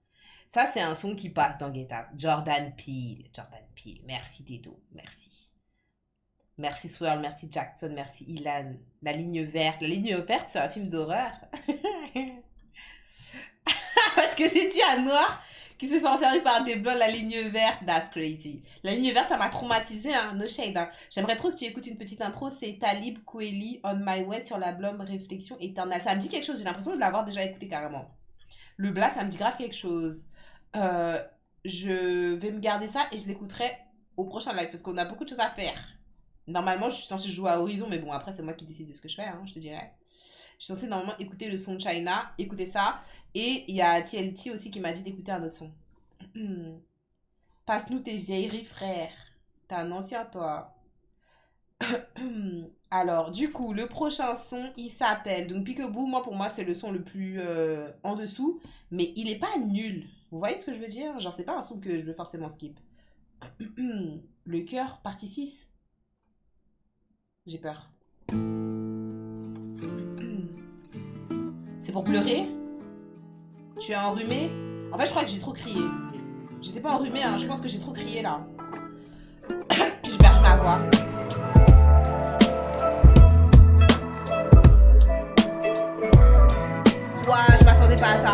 Ça, c'est un son qui passe dans Get Out. Jordan Peele. Jordan Peele. Merci, Dedo. Merci. Merci, Swirl. Merci, Jackson. Merci, Ilan. La ligne verte. La ligne verte, c'est un film d'horreur. Parce que j'ai dit un noir qui se fait enfermer par des blancs, la ligne verte. That's crazy. La ligne verte, ça m'a traumatisé, hein. No shade, hein. J'aimerais trop que tu écoutes une petite intro. C'est Talib Kweli, On My Way, sur l'album Réflexion éternelle. Ça me dit quelque chose. J'ai l'impression de l'avoir déjà écouté carrément. Le blast, ça me dit grave quelque chose. Je vais me garder ça et je l'écouterai au prochain live parce qu'on a beaucoup de choses à faire. Normalement, je suis censée jouer à Horizon, mais bon, après, c'est moi qui décide de ce que je fais, hein, je te dirais. Je suis censée normalement écouter le son de China, écouter ça. Et il y a TLT aussi qui m'a dit d'écouter un autre son. Passe-nous tes vieilleries, frère. T'es un ancien, toi. Alors, du coup, le prochain son, il s'appelle... Donc, Peekaboo, moi, pour moi, c'est le son le plus en dessous. Mais il est pas nul. Vous voyez ce que je veux dire? Genre, c'est pas un son que je veux forcément skip. Le cœur, partie 6. J'ai peur. C'est pour pleurer? Tu es enrhumé? En fait, je crois que j'ai trop crié. J'étais pas enrhumé, hein. Je pense que j'ai trop crié, là. J'ai perdu ma voix. Ouais, je m'attendais pas à ça.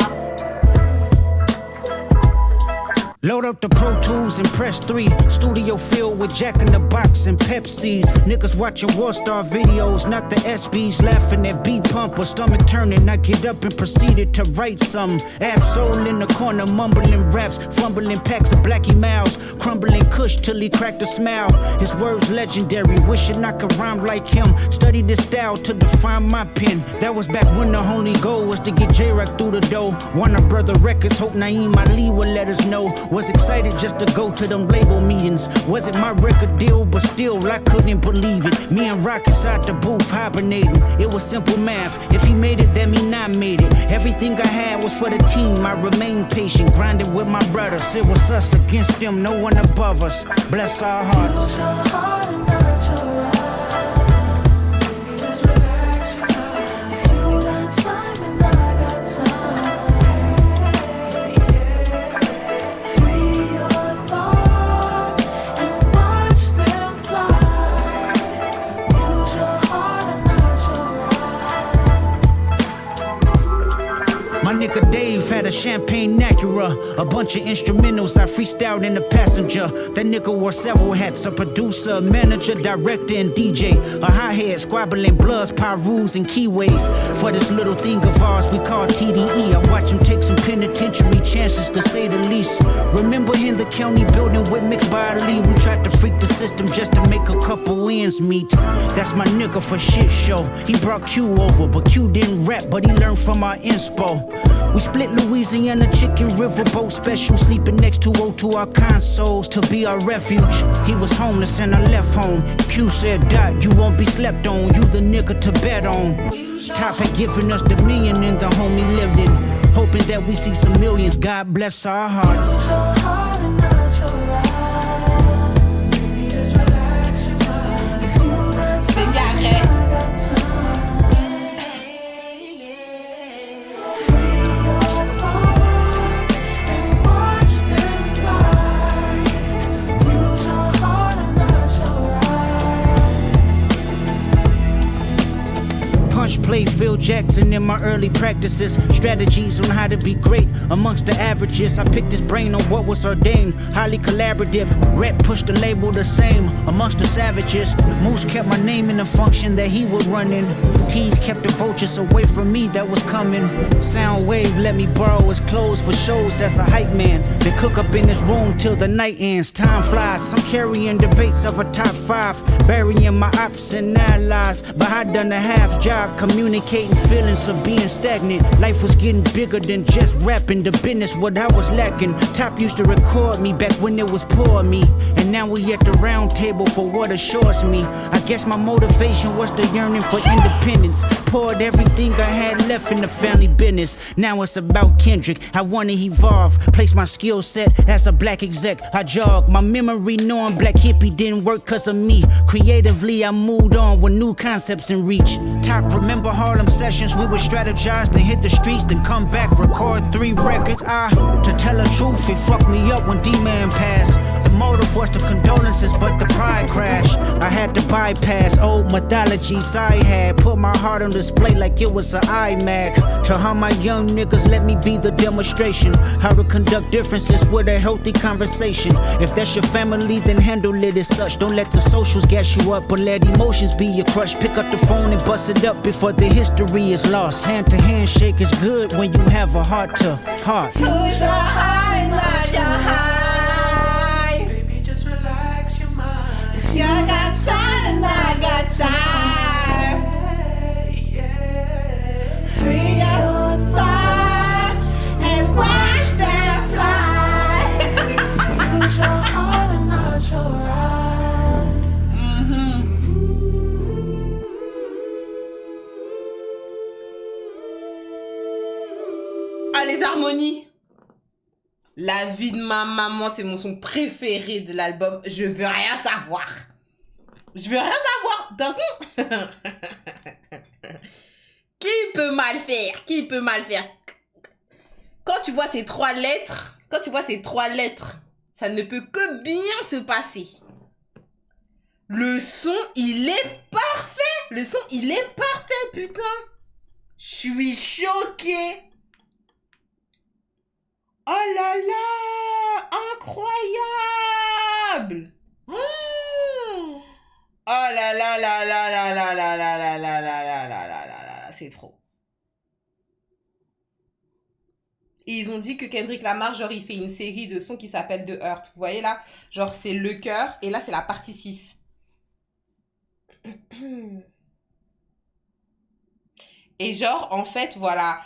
Load up the Pro Tools and press 3. Studio filled with Jack in the Box and Pepsis. Niggas watching Warstar videos, not the SBs. Laughing at beat pump or stomach turning. I get up and proceeded to write some. Absol in the corner, mumbling raps, fumbling packs of Blackie Mouse, crumbling Kush till he cracked a smile. His words legendary, wishing I could rhyme like him. Study this style to define my pen. That was back when the only goal was to get J-Rock through the door. Warner Brother Records, hope Naeem Ali would let us know. Was excited just to go to them label meetings. Wasn't my record deal, but still I couldn't believe it. Me and Rock inside the booth hibernating. It was simple math. If he made it, that mean I made it. Everything I had was for the team. I remained patient, grinding with my brothers. It was us against them, no one above us. Bless our hearts. Use your heart and not your eyes. Just relax. If you got time and I got time. My nigga Dave had had a champagne Acura, a bunch of instrumentals I freestyled in the passenger. That nigga wore several hats, a producer, manager, director, and DJ. A hi-hat, squabbling bloods, pyrus, and keyways. For this little thing of ours we call TDE, I watch him take some penitentiary chances to say the least. Remember in the county building with mixed bodily, we tried to freak the system just to make a couple ends meet. That's my nigga for shit show. He brought Q over, but Q didn't rap, but he learned from our inspo. We split Louisiana chicken riverboat special, sleeping next to O2 our consoles to be our refuge. He was homeless and I left home. Q said, Dot, you won't be slept on, you the nigga to bet on. Top had given us the million in the home he lived in, hoping that we see some millions. God bless our hearts. Played Phil Jackson in my early practices. Strategies on how to be great amongst the averages. I picked his brain on what was ordained. Highly collaborative. Rep pushed the label the same amongst the savages. Moose kept my name in the function that he was running. T's kept the vultures away from me that was coming. Soundwave let me borrow his clothes for shows as a hype man. They cook up in his room till the night ends. Time flies. Some carrying debates of a top 5. Burying my ops and allies. But I done a half job communicating feelings of being stagnant. Life was getting bigger than just rapping. The business what I was lacking. Top used to record me back when it was poor me, and now we at the round table for what assures me. I guess my motivation was the yearning for independence. Poured everything I had left in the family business. Now it's about Kendrick. I wanna evolve, place my skill set as a black exec. I jog my memory knowing Black Hippie didn't work cause of me. Creatively I moved on with new concepts in reach. Top remember Harlem sessions, we would strategize, then hit the streets, then come back, record 3 records. To tell the truth, it fucked me up when D-Man passed. The motive was the condolences, but the pride crashed. I had to bypass old mythologies I had, put my heart on display like it was an iMac. To how my young niggas let me be the demonstration, how to conduct differences with a healthy conversation. If that's your family, then handle it as such. Don't let the socials gas you up, but let emotions be your crush. Pick up the phone and bust it up before the history is lost. Hand to hand shake is good when you have a heart to heart. Who's the high, not your highs? Baby, just relax your mind. If you got time and I got time, free your thoughts and watch them fly. Use your heart and not your eyes. Ah, les harmonies. La vie de ma maman, c'est mon son préféré de l'album. Je veux rien savoir. Je veux rien savoir. Attention. Qui peut mal faire? Qui peut mal faire? Quand tu vois ces 3 lettres, ça ne peut que bien se passer. Le son, il est parfait. Le son, il est parfait, putain. Je suis choquée. Oh là là, incroyable. Oh là là là là là là là là là là là là là là là, c'est trop. Et ils ont dit que Kendrick Lamar, genre, il fait une série de sons qui s'appelle The Earth. Vous voyez là? Genre, c'est le cœur et là, c'est la partie 6. Et genre, en fait, voilà...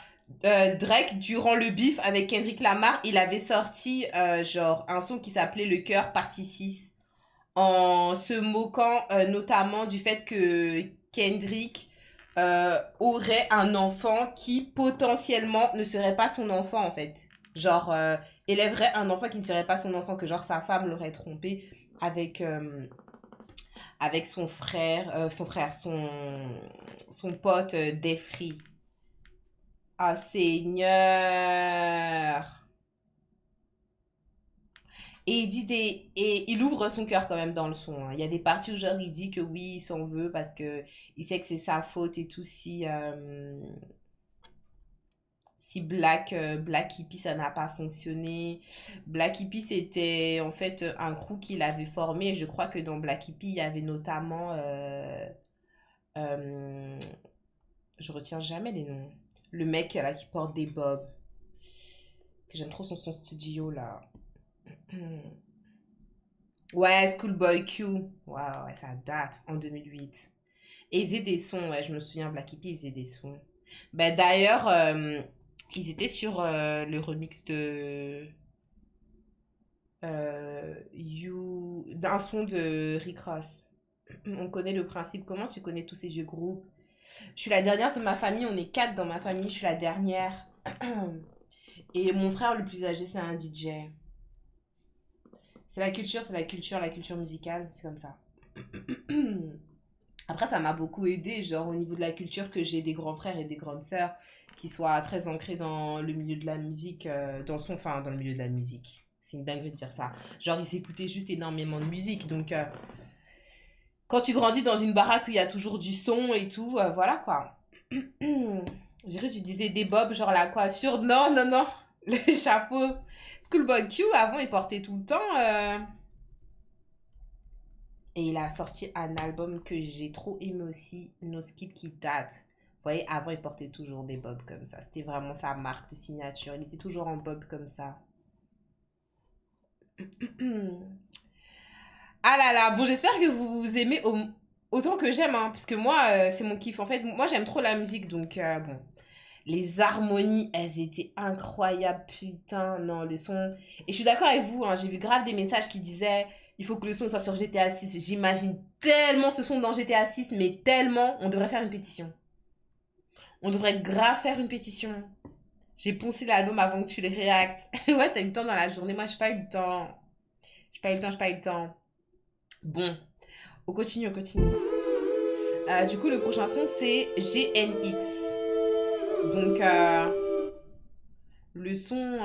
Drake, durant le bif avec Kendrick Lamar, il avait sorti genre un son qui s'appelait Le Cœur partie 6, en se moquant notamment du fait que Kendrick aurait un enfant qui potentiellement ne serait pas son enfant en fait. Genre élèverait un enfant qui ne serait pas son enfant, que genre sa femme l'aurait trompé avec son pote Defree. Ah, Seigneur. Et il ouvre son cœur quand même dans le son. Hein. Il y a des parties où genre il dit que oui, il s'en veut parce que il sait que c'est sa faute et tout Si Black Hippie, ça n'a pas fonctionné. Black Hippie, c'était en fait un crew qu'il avait formé. Et je crois que dans Black Hippie, il y avait notamment... je retiens jamais les noms. Le mec là qui porte des bobs. Que j'aime trop son studio là. Ouais, Schoolboy Q. Waouh, ouais, ça date, en 2008. Et ils faisaient des sons, ouais, je me souviens, Black Hippie, ils faisaient des sons. Ben, d'ailleurs, ils étaient sur le remix de... d'un son de Rick Ross. On connaît le principe. Comment tu connais tous ces vieux groupes? Je suis la dernière de ma famille, on est 4 dans ma famille, je suis la dernière. Et mon frère le plus âgé, c'est un DJ. C'est la culture musicale, c'est comme ça. Après, ça m'a beaucoup aidé, genre au niveau de la culture, que j'ai des grands frères et des grandes sœurs qui soient très ancrés dans le milieu de la musique, dans le milieu de la musique. C'est une dinguerie de dire ça. Genre, ils écoutaient juste énormément de musique, donc quand tu grandis dans une baraque où il y a toujours du son et tout, voilà quoi. J'ai cru que tu disais des bobs, genre la coiffure. Non, le chapeau. Schoolboy Q, avant, il portait tout le temps. Et il a sorti un album que j'ai trop aimé aussi, No Skip, qui date. Vous voyez, avant, il portait toujours des bobs comme ça. C'était vraiment sa marque de signature. Il était toujours en bob comme ça. Ah là là, bon, j'espère que vous aimez autant que j'aime, hein, parce que moi, c'est mon kiff. En fait, moi, j'aime trop la musique, donc bon. Les harmonies, elles étaient incroyables, putain, non, le son... Et je suis d'accord avec vous, hein, j'ai vu grave des messages qui disaient il faut que le son soit sur GTA 6. J'imagine tellement ce son dans GTA 6, mais tellement, on devrait faire une pétition. On devrait grave faire une pétition. J'ai poncé l'album avant que tu les réactes. Ouais, t'as eu le temps dans la journée, moi, j'ai pas eu le temps. J'ai pas eu le temps. Bon, on continue. Du coup, le prochain son, c'est GNX. Donc, le son...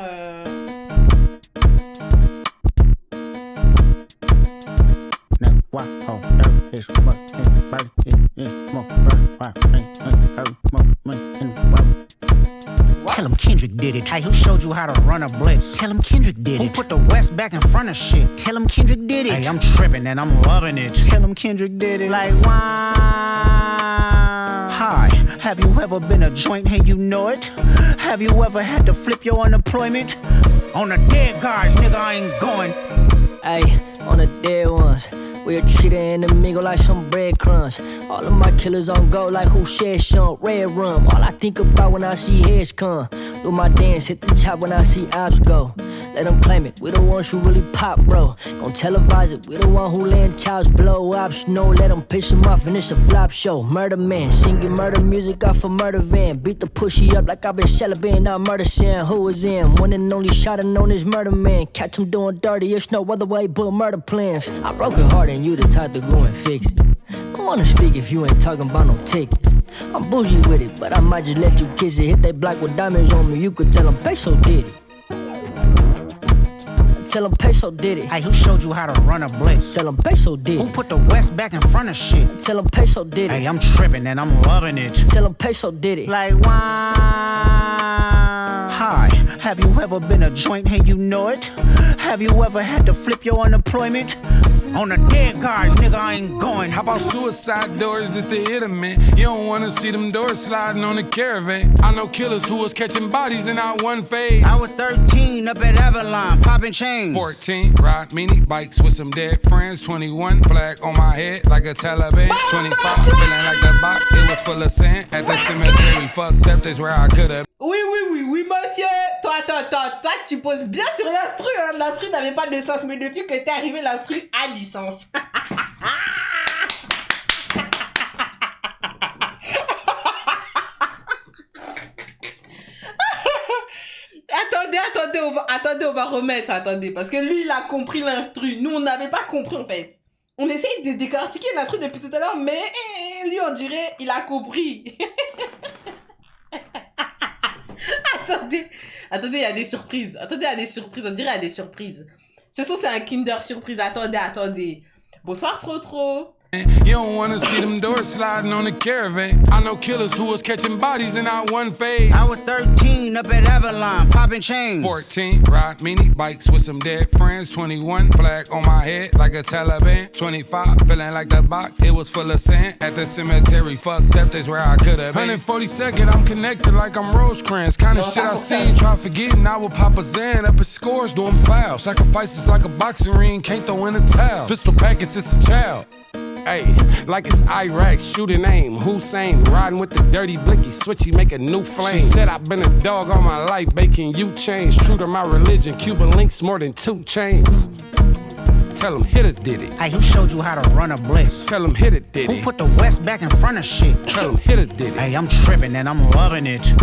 Tell him Kendrick did it. Hey, who showed you how to run a blitz? Tell him Kendrick did it. Who put the West back in front of shit? Tell him Kendrick did it. Hey, I'm tripping and I'm loving it. Tell him Kendrick did it. Like, why? Hi, have you ever been a joint and you know it? Have you ever had to flip your unemployment? On the dead guys, nigga, I ain't going. Hey, on the dead ones. We'll treat an enemigo like some breadcrumbs. All of my killers on go like who shed some red rum. All I think about when I see heads come. Do my dance, hit the top when I see ops go. Let them claim it, we the ones who really pop, bro. Don't televise it, we the one who land childs blow ops. No, let them piss them off and it's a flop show. Murder man, singing murder music off a murder van. Beat the pushy up like I've been celebrating, now murder saying who is in. One and only shot known as murder man. Catch him doing dirty, it's no other way but murder plans. I broke it hard and you the type to go and fix it. I wanna speak if you ain't talking about no tickets. I'm bougie with it, but I might just let you kiss it. Hit that block with diamonds on me, you could tell them Peso did it. Tell him Peso did it. Hey, who showed you how to run a blitz? Tell him Peso did it. Who put the West back in front of shit? Tell him Peso did it. Hey, I'm tripping and I'm loving it. Tell him Peso did it. Like, why? Hi, have you ever been a joint and you know it? Have you ever had to flip your unemployment? On the dead guys, nigga, I ain't going. How about suicide doors? It's the hit 'em, man. You don't wanna see them doors sliding on the caravan. I know killers who was catching bodies in our one phase. I was 13 up at Avalon, popping chains. 14, ride mini bikes with some dead friends. 21, flag on my head like a Taliban. 25, feeling like the box, it was full of sand. At the cemetery, fucked up, that's where I could've. Oui, monsieur. Toi, tu poses bien sur l'instru. Hein. L'instru n'avait pas de sens, mais depuis que t'es arrivé, l'instru a du sens. Attendez, on va remettre, parce que lui, il a compris l'instru. Nous, on n'avait pas compris, en fait. On essaye de décortiquer l'instru depuis tout à l'heure, mais lui, on dirait, il a compris. Attendez, il y a des surprises. On dirait il y a des surprises. Ce son, c'est un Kinder surprise. Attendez. Bonsoir, trop. You don't wanna see them doors sliding on the caravan. I know killers who was catching bodies in our one phase. I was 13 up at Avalon, popping chains. 14, ride mini bikes with some dead friends. 21, flag on my head like a Taliban. 25, feeling like the box, it was full of sand. At the cemetery, fucked up, that's where I could've been. 142nd, I'm connected like I'm Rosecrans. Kinda shit I seen, try forgetting I would pop a Zan. Up at scores, doing fouls. Sacrifices like a boxing ring, can't throw in a towel. Pistol packets, it's a child. Ayy, like it's Iraq, shooting aim, Hussein, riding with the dirty blicky, switchy, make a new flame. She said I've been a dog all my life, baking you change. True to my religion, Cuban links more than 2 chains. Tell him hit it, did it. Hey, who showed you how to run a blitz? Tell him hit it, did it. Who put the West back in front of shit? Tell him hit it, did it. Hey, I'm tripping and I'm loving it.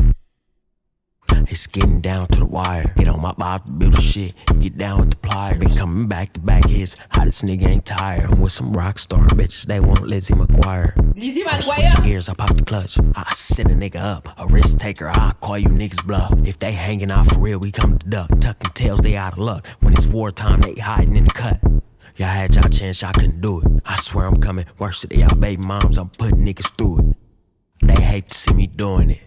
It's getting down to the wire. Get on my body, build the shit. Get down with the pliers. Been coming back to back hits. Hottest nigga ain't tired. I'm with some rock star bitches. They want Lizzie McGuire. Lizzie I'm McGuire. switching gears, I pop the clutch. I send a nigga up. A risk taker, I call you niggas bluff. If they hanging out for real, we come to duck. Tucking tails, they out of luck. When it's wartime, they hiding in the cut. Y'all had y'all chance, y'all couldn't do it. I swear I'm coming. Worse to y'all baby moms, I'm putting niggas through it. They hate to see me doing it.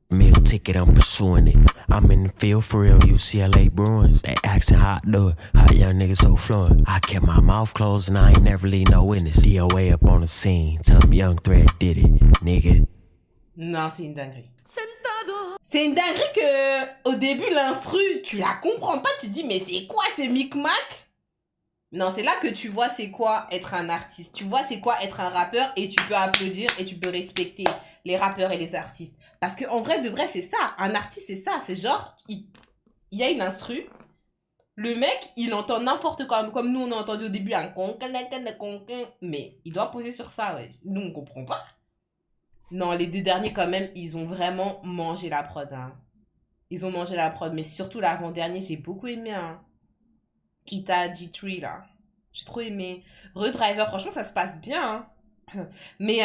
Meal ticket, I'm pursuing it. I'm in the field for real, UCLA Bruins. They asking how I do it, how young niggas so fluent. I kept my mouth closed and I ain't never leave no witness. DOA up on the scene, tell them Young Thread did it, nigga. Non, c'est une dinguerie. C'est une dinguerie que, au début, l'instru, tu la comprends pas, tu te dis, mais c'est quoi ce micmac? Non, c'est là que tu vois c'est quoi être un artiste. Tu vois c'est quoi être un rappeur et tu peux applaudir et tu peux respecter les rappeurs et les artistes. Parce qu'en vrai, de vrai, c'est ça. Un artiste, c'est ça. C'est genre, il y a une instru. Le mec, il entend n'importe quoi. Comme nous, on a entendu au début un conquin. Mais il doit poser sur ça, ouais. Nous, on comprend pas. Non, les 2 derniers, quand même, ils ont vraiment mangé la prod. Hein. Ils ont mangé la prod. Mais surtout l'avant-dernier, j'ai beaucoup aimé. Hein. Kita G3, là. J'ai trop aimé. Redriver, franchement, ça se passe bien. Hein. Mais,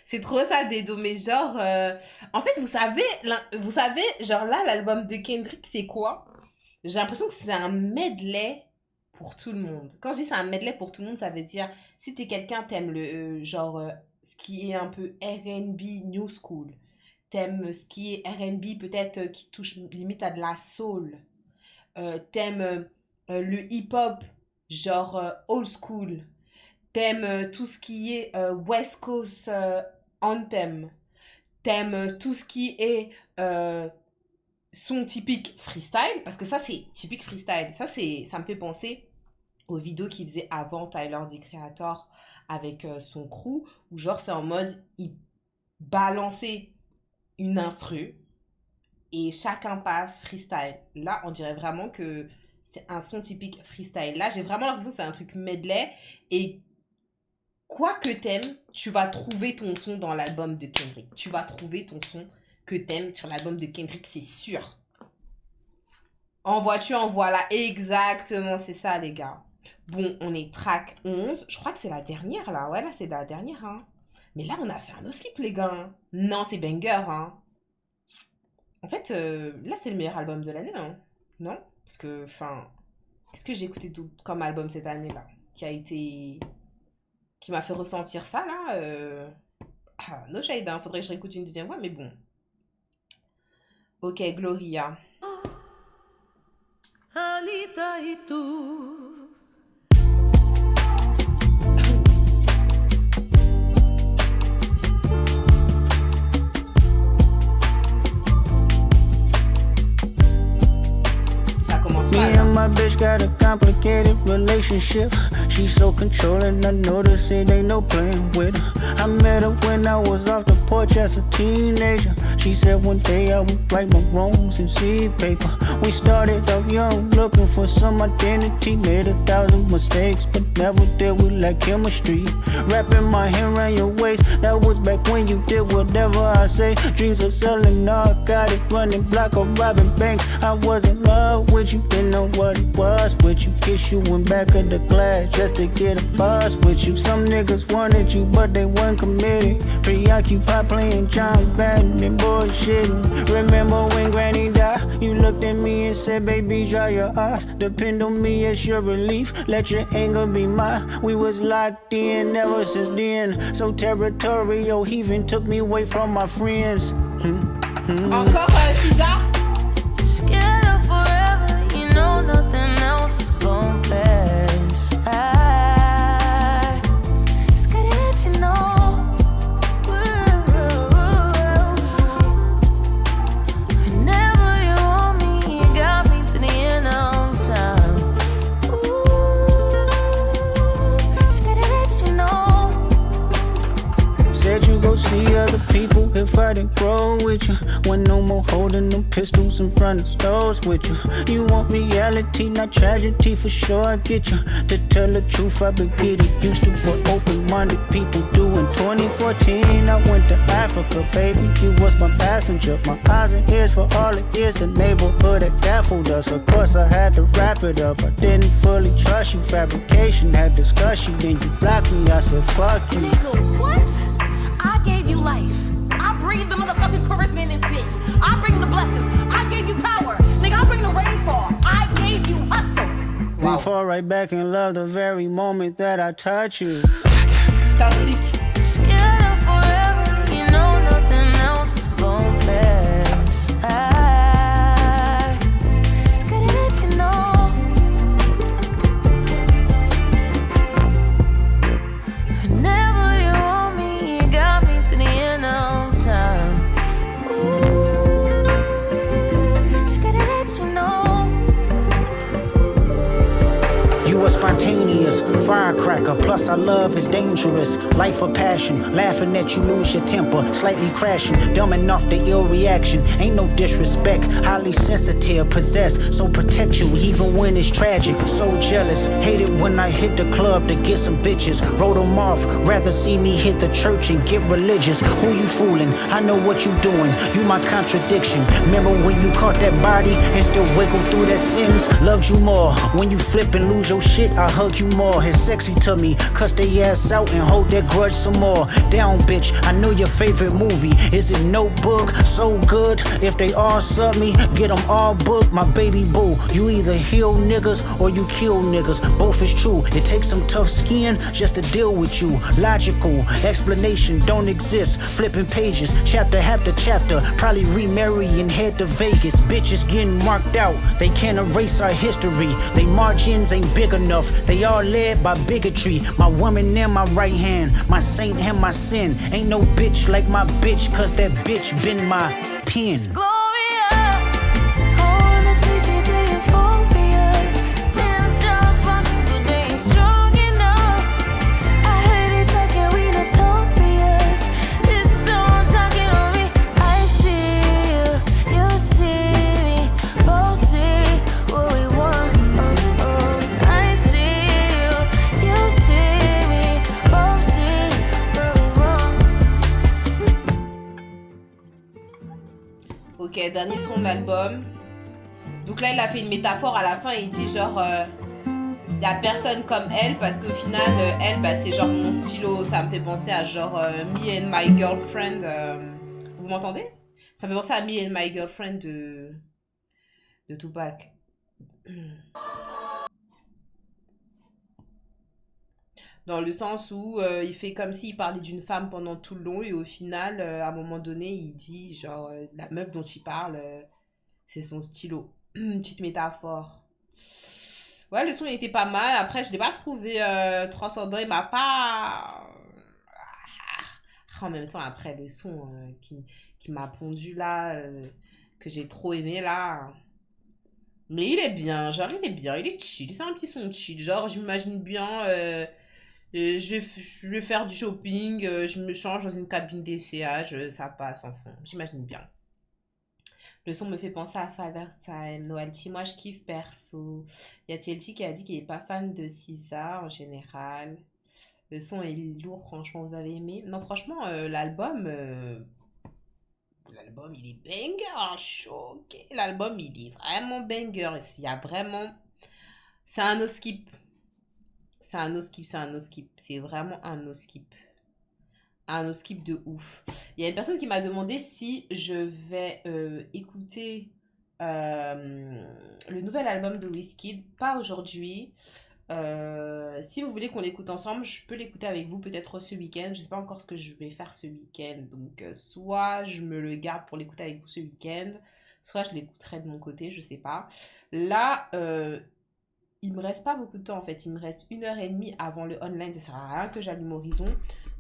c'est trop ça, Dedo. Mais genre, en fait, vous savez, genre là, l'album de Kendrick, c'est quoi? J'ai l'impression que c'est un medley pour tout le monde. Quand je dis c'est un medley pour tout le monde, ça veut dire, si t'es quelqu'un, t'aimes le, ce qui est un peu R&B New School. T'aimes ce qui est R&B, peut-être qui touche limite à de la soul. T'aimes le hip-hop, genre old school. T'aimes tout ce qui est West Coast anthem. T'aimes tout ce qui est son typique freestyle. Parce que ça, c'est typique freestyle. Ça me fait penser aux vidéos qu'il faisait avant Tyler, the Creator, avec son crew. Où genre, c'est en mode, il balançait une instru et chacun passe freestyle. Là, on dirait vraiment que c'est un son typique freestyle. Là, j'ai vraiment l'impression que c'est un truc medley et quoi que t'aimes, tu vas trouver ton son dans l'album de Kendrick. Tu vas trouver ton son que t'aimes sur l'album de Kendrick, c'est sûr. En vois-tu, en voilà. Exactement, c'est ça, les gars. Bon, on est track 11. Je crois que c'est la dernière, là. Ouais, là, c'est la dernière, hein. Mais là, on a fait un no-skip, les gars. Non, c'est banger, hein. En fait, là, c'est le meilleur album de l'année, hein. Non? Parce que, enfin... Qu'est-ce que j'ai écouté comme album cette année-là? Qui m'a fait ressentir ça, là. No shade, hein. Faudrait que je réécoute une deuxième fois, mais bon. Ok, Gloria. Anita et tout. Me and my bitch got a complicated relationship. She's so controlling, I notice it ain't no playing with her. I met her when I was off the porch as a teenager. She said one day I would right my wrongs and see paper. We started off young, looking for some identity. Made 1,000 mistakes, but never did we like chemistry. Wrapping my hand around your waist, that was back when you did whatever I say. Dreams of selling narcotics, running block or robbing banks. I was in love with you, didn't know what what it was with you. Kiss you in back of the class just to get a buzz with you. Some niggas wanted you, but they weren't committed. Preoccupied playing John Madden and bullshitting. Remember when Granny died? You looked at me and said, baby, dry your eyes. Depend on me as your relief. Let your anger be mine. We was locked in ever since then. So territorial, he even took me away from my friends. Encore César. Scared of forever, you know nothing else is gon' pass. I scared to let you know. Whenever you want me, you got me to the end of time. Scared to let you know. Said you go see other people if I didn't grow with you. When no more holding them pistols in front of stores with you. You want reality, not tragedy, for sure I get you. To tell the truth, I've been getting used to what open-minded people do. In 2014, I went to Africa, baby. You was my passenger, my eyes and ears for all it is. The neighborhood that baffled us. Of course, I had to wrap it up. I didn't fully trust you. Fabrication had discussion, then you blocked me. I said, fuck you. Nigga, what? I gave you life. I breathe the motherfucking charisma in this bitch. I bring the blessings. I gave you power. Nigga, I bring the rainfall. I gave you hustle. We fall right back in love the very moment that I touch you. Toxique. Scared of forever, you know nothing else is gon' pass. I scared to let you know. Whenever you want me, you got me to the end of time. Ooh, scared to let you know. You are spontaneous, firecracker, plus our love is dangerous. Life of passion, laughing at you lose your temper, slightly crashing, dumbing off the ill reaction. Ain't no disrespect, highly sensitive, possessed, so protect you even when it's tragic. So jealous, hate it when I hit the club to get some bitches. Wrote them off, rather see me hit the church and get religious. Who you fooling? I know what you doing, you my contradiction. Remember when you caught that body and still wiggle through that sins? Loved you more, when you flip and lose your shit, I hug you more. It's sexy to me, cuss they ass out and hold that grudge some more. Down bitch, I know your favorite movie. Is it Notebook? So good, if they all sub me, get them all booked. My baby boo, you either heal niggas or you kill niggas. Both is true, it takes some tough skin just to deal with you. Logical, explanation don't exist. Flipping pages, chapter after chapter. Probably remarry and head to Vegas. Bitches getting marked out, they can't erase our history. They margins ain't big enough, they all led by bigotry. My woman in my right hand, my saint and my sin. Ain't no bitch like my bitch, cause that bitch been my pen. Gloria, I wanna take you to euphoria. Them just running, but they ain't strong enough. I heard they talking, we notorious. This song talking on me. I see you see me, both see what we want. I see you see me, both see what we want. Ok, dernier son de l'album. Donc là, il a fait une métaphore à la fin. Il dit genre, y a personne comme elle parce qu'au final, elle, bah, c'est genre mon stylo. Ça me fait penser à genre Me and My Girlfriend. Vous m'entendez? Ça me fait penser à Me and My Girlfriend de Tupac. Dans le sens où il fait comme s'il parlait d'une femme pendant tout le long et au final, à un moment donné, il dit genre la meuf dont il parle, c'est son stylo. Une petite métaphore. Ouais, le son il était pas mal. Après, je l'ai pas trouvé transcendant. Il m'a pas... En même temps, après, le son qui m'a pondu là, que j'ai trop aimé là... Mais il est bien, genre il est bien, il est chill, c'est un petit son chill. Genre, je m'imagine bien... je vais faire du shopping, je me change dans une cabine d'essayage, ça passe en fond, j'imagine bien. Le son me fait penser à Father Time, Noalty, moi je kiffe perso. Il y a TLT qui a dit qu'il n'est pas fan de SZA en général. Le son est lourd, franchement, vous avez aimé? Non, franchement, l'album il est banger, choqué. L'album il est vraiment banger, il y a vraiment... C'est un no skip. C'est un no skip, c'est un no skip. C'est vraiment un no skip. Un no skip de ouf. Il y a une personne qui m'a demandé si je vais écouter le nouvel album de Wizkid. Pas aujourd'hui. Si vous voulez qu'on l'écoute ensemble, je peux l'écouter avec vous peut-être ce week-end. Je sais pas encore ce que je vais faire ce week-end. Donc soit je me le garde pour l'écouter avec vous ce week-end, soit je l'écouterai de mon côté, je sais pas. Là, il me reste pas beaucoup de temps en fait. Il me reste 1h30 avant le online. Ça sert à rien que j'allume Horizon.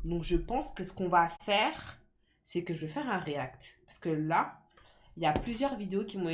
Donc je pense que ce qu'on va faire, c'est que je vais faire un react. Parce que là, il y a plusieurs vidéos qui m'ont